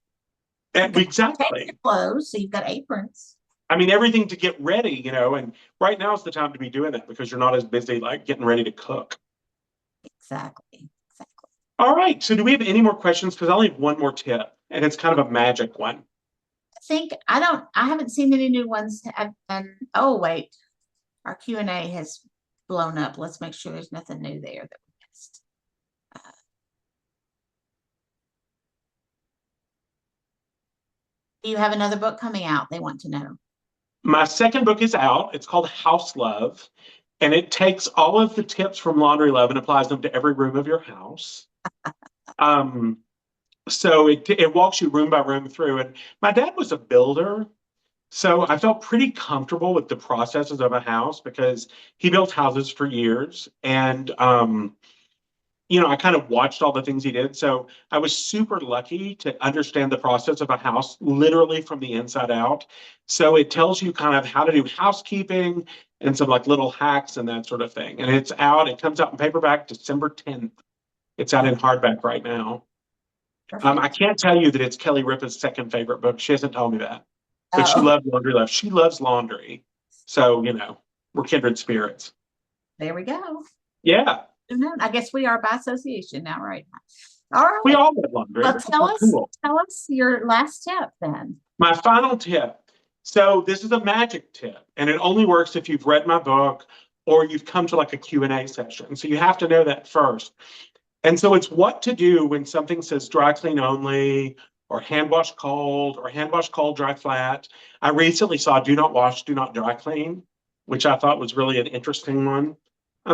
Exactly. Your clothes, so you've got aprons. I mean, everything to get ready, and right now is the time to be doing that because you're not as busy like getting ready to cook. Exactly. All right. So do we have any more questions? Because I only have one more tip, and it's kind of a magic one. I haven't seen any new ones. Oh, wait. Our Q&A has blown up. Let's make sure there's nothing new there that we missed. Do you have another book coming out? They want to know. My second book is out. It's called House Love, and it takes all of the tips from Laundry Love and applies them to every room of your house. So it walks you room by room through. And my dad was a builder, so I felt pretty comfortable with the processes of a house because he built houses for years. And I kind of watched all the things he did. So I was super lucky to understand the process of a house literally from the inside out. So it tells you kind of how to do housekeeping and some like little hacks and that sort of thing. And it's out. It comes out in paperback December 10th. It's out in hardback right now. I can't tell you that it's Kelly Ripa's second favorite book. She hasn't told me that. But she loves Laundry Love. She loves laundry. So, we're kindred spirits. There we go. Yeah. I guess we are by association now, right? All right. We all love laundry. Well, tell us your last tip then. My final tip. So this is a magic tip, and it only works if you've read my book or you've come to like a Q&A session. So you have to know that first. And so it's what to do when something says dry clean only or hand wash cold or hand wash cold, dry flat. I recently saw do not wash, do not dry clean, which I thought was really an interesting one.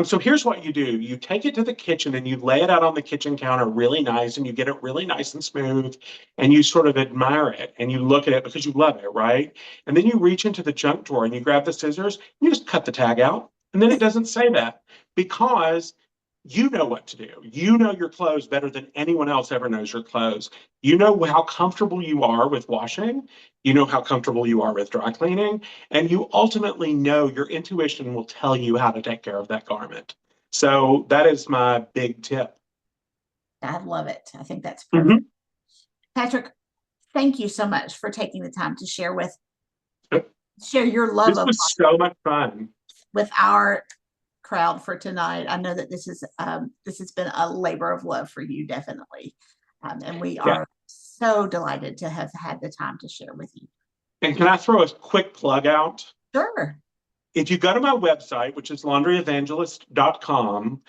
So here's what you do. You take it to the kitchen and you lay it out on the kitchen counter really nice and you get it really nice and smooth and you sort of admire it and you look at it because you love it, right? And then you reach into the junk drawer and you grab the scissors and you just cut the tag out. And then it doesn't say that because you know what to do. You know your clothes better than anyone else ever knows your clothes. You know how comfortable you are with washing. You know how comfortable you are with dry cleaning. And you ultimately know your intuition will tell you how to take care of that garment. So that is my big tip. I love it. I think that's perfect. Patric, thank you so much for taking the time to share your love. This was so much fun with our crowd for tonight. I know that this has been a labor of love for you, definitely, and we are so delighted to have had the time to share with you. And can I throw a quick plug out? Sure. If you go to my website, which is laundryevangelist.com,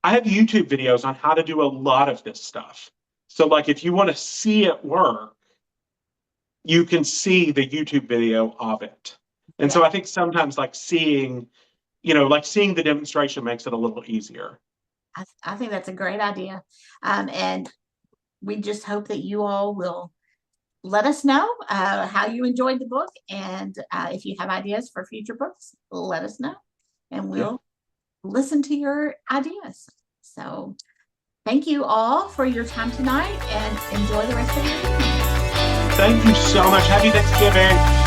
I have YouTube videos on how to do a lot of this stuff. So like if you want to see it work, you can see the YouTube video of it. And so I think sometimes like seeing the demonstration makes it a little easier. I think that's a great idea. And we just hope that you all will let us know how you enjoyed the book. And if you have ideas for future books, let us know. And we'll listen to your ideas. So thank you all for your time tonight and enjoy the rest of your evening. Thank you so much. Happy Thanksgiving.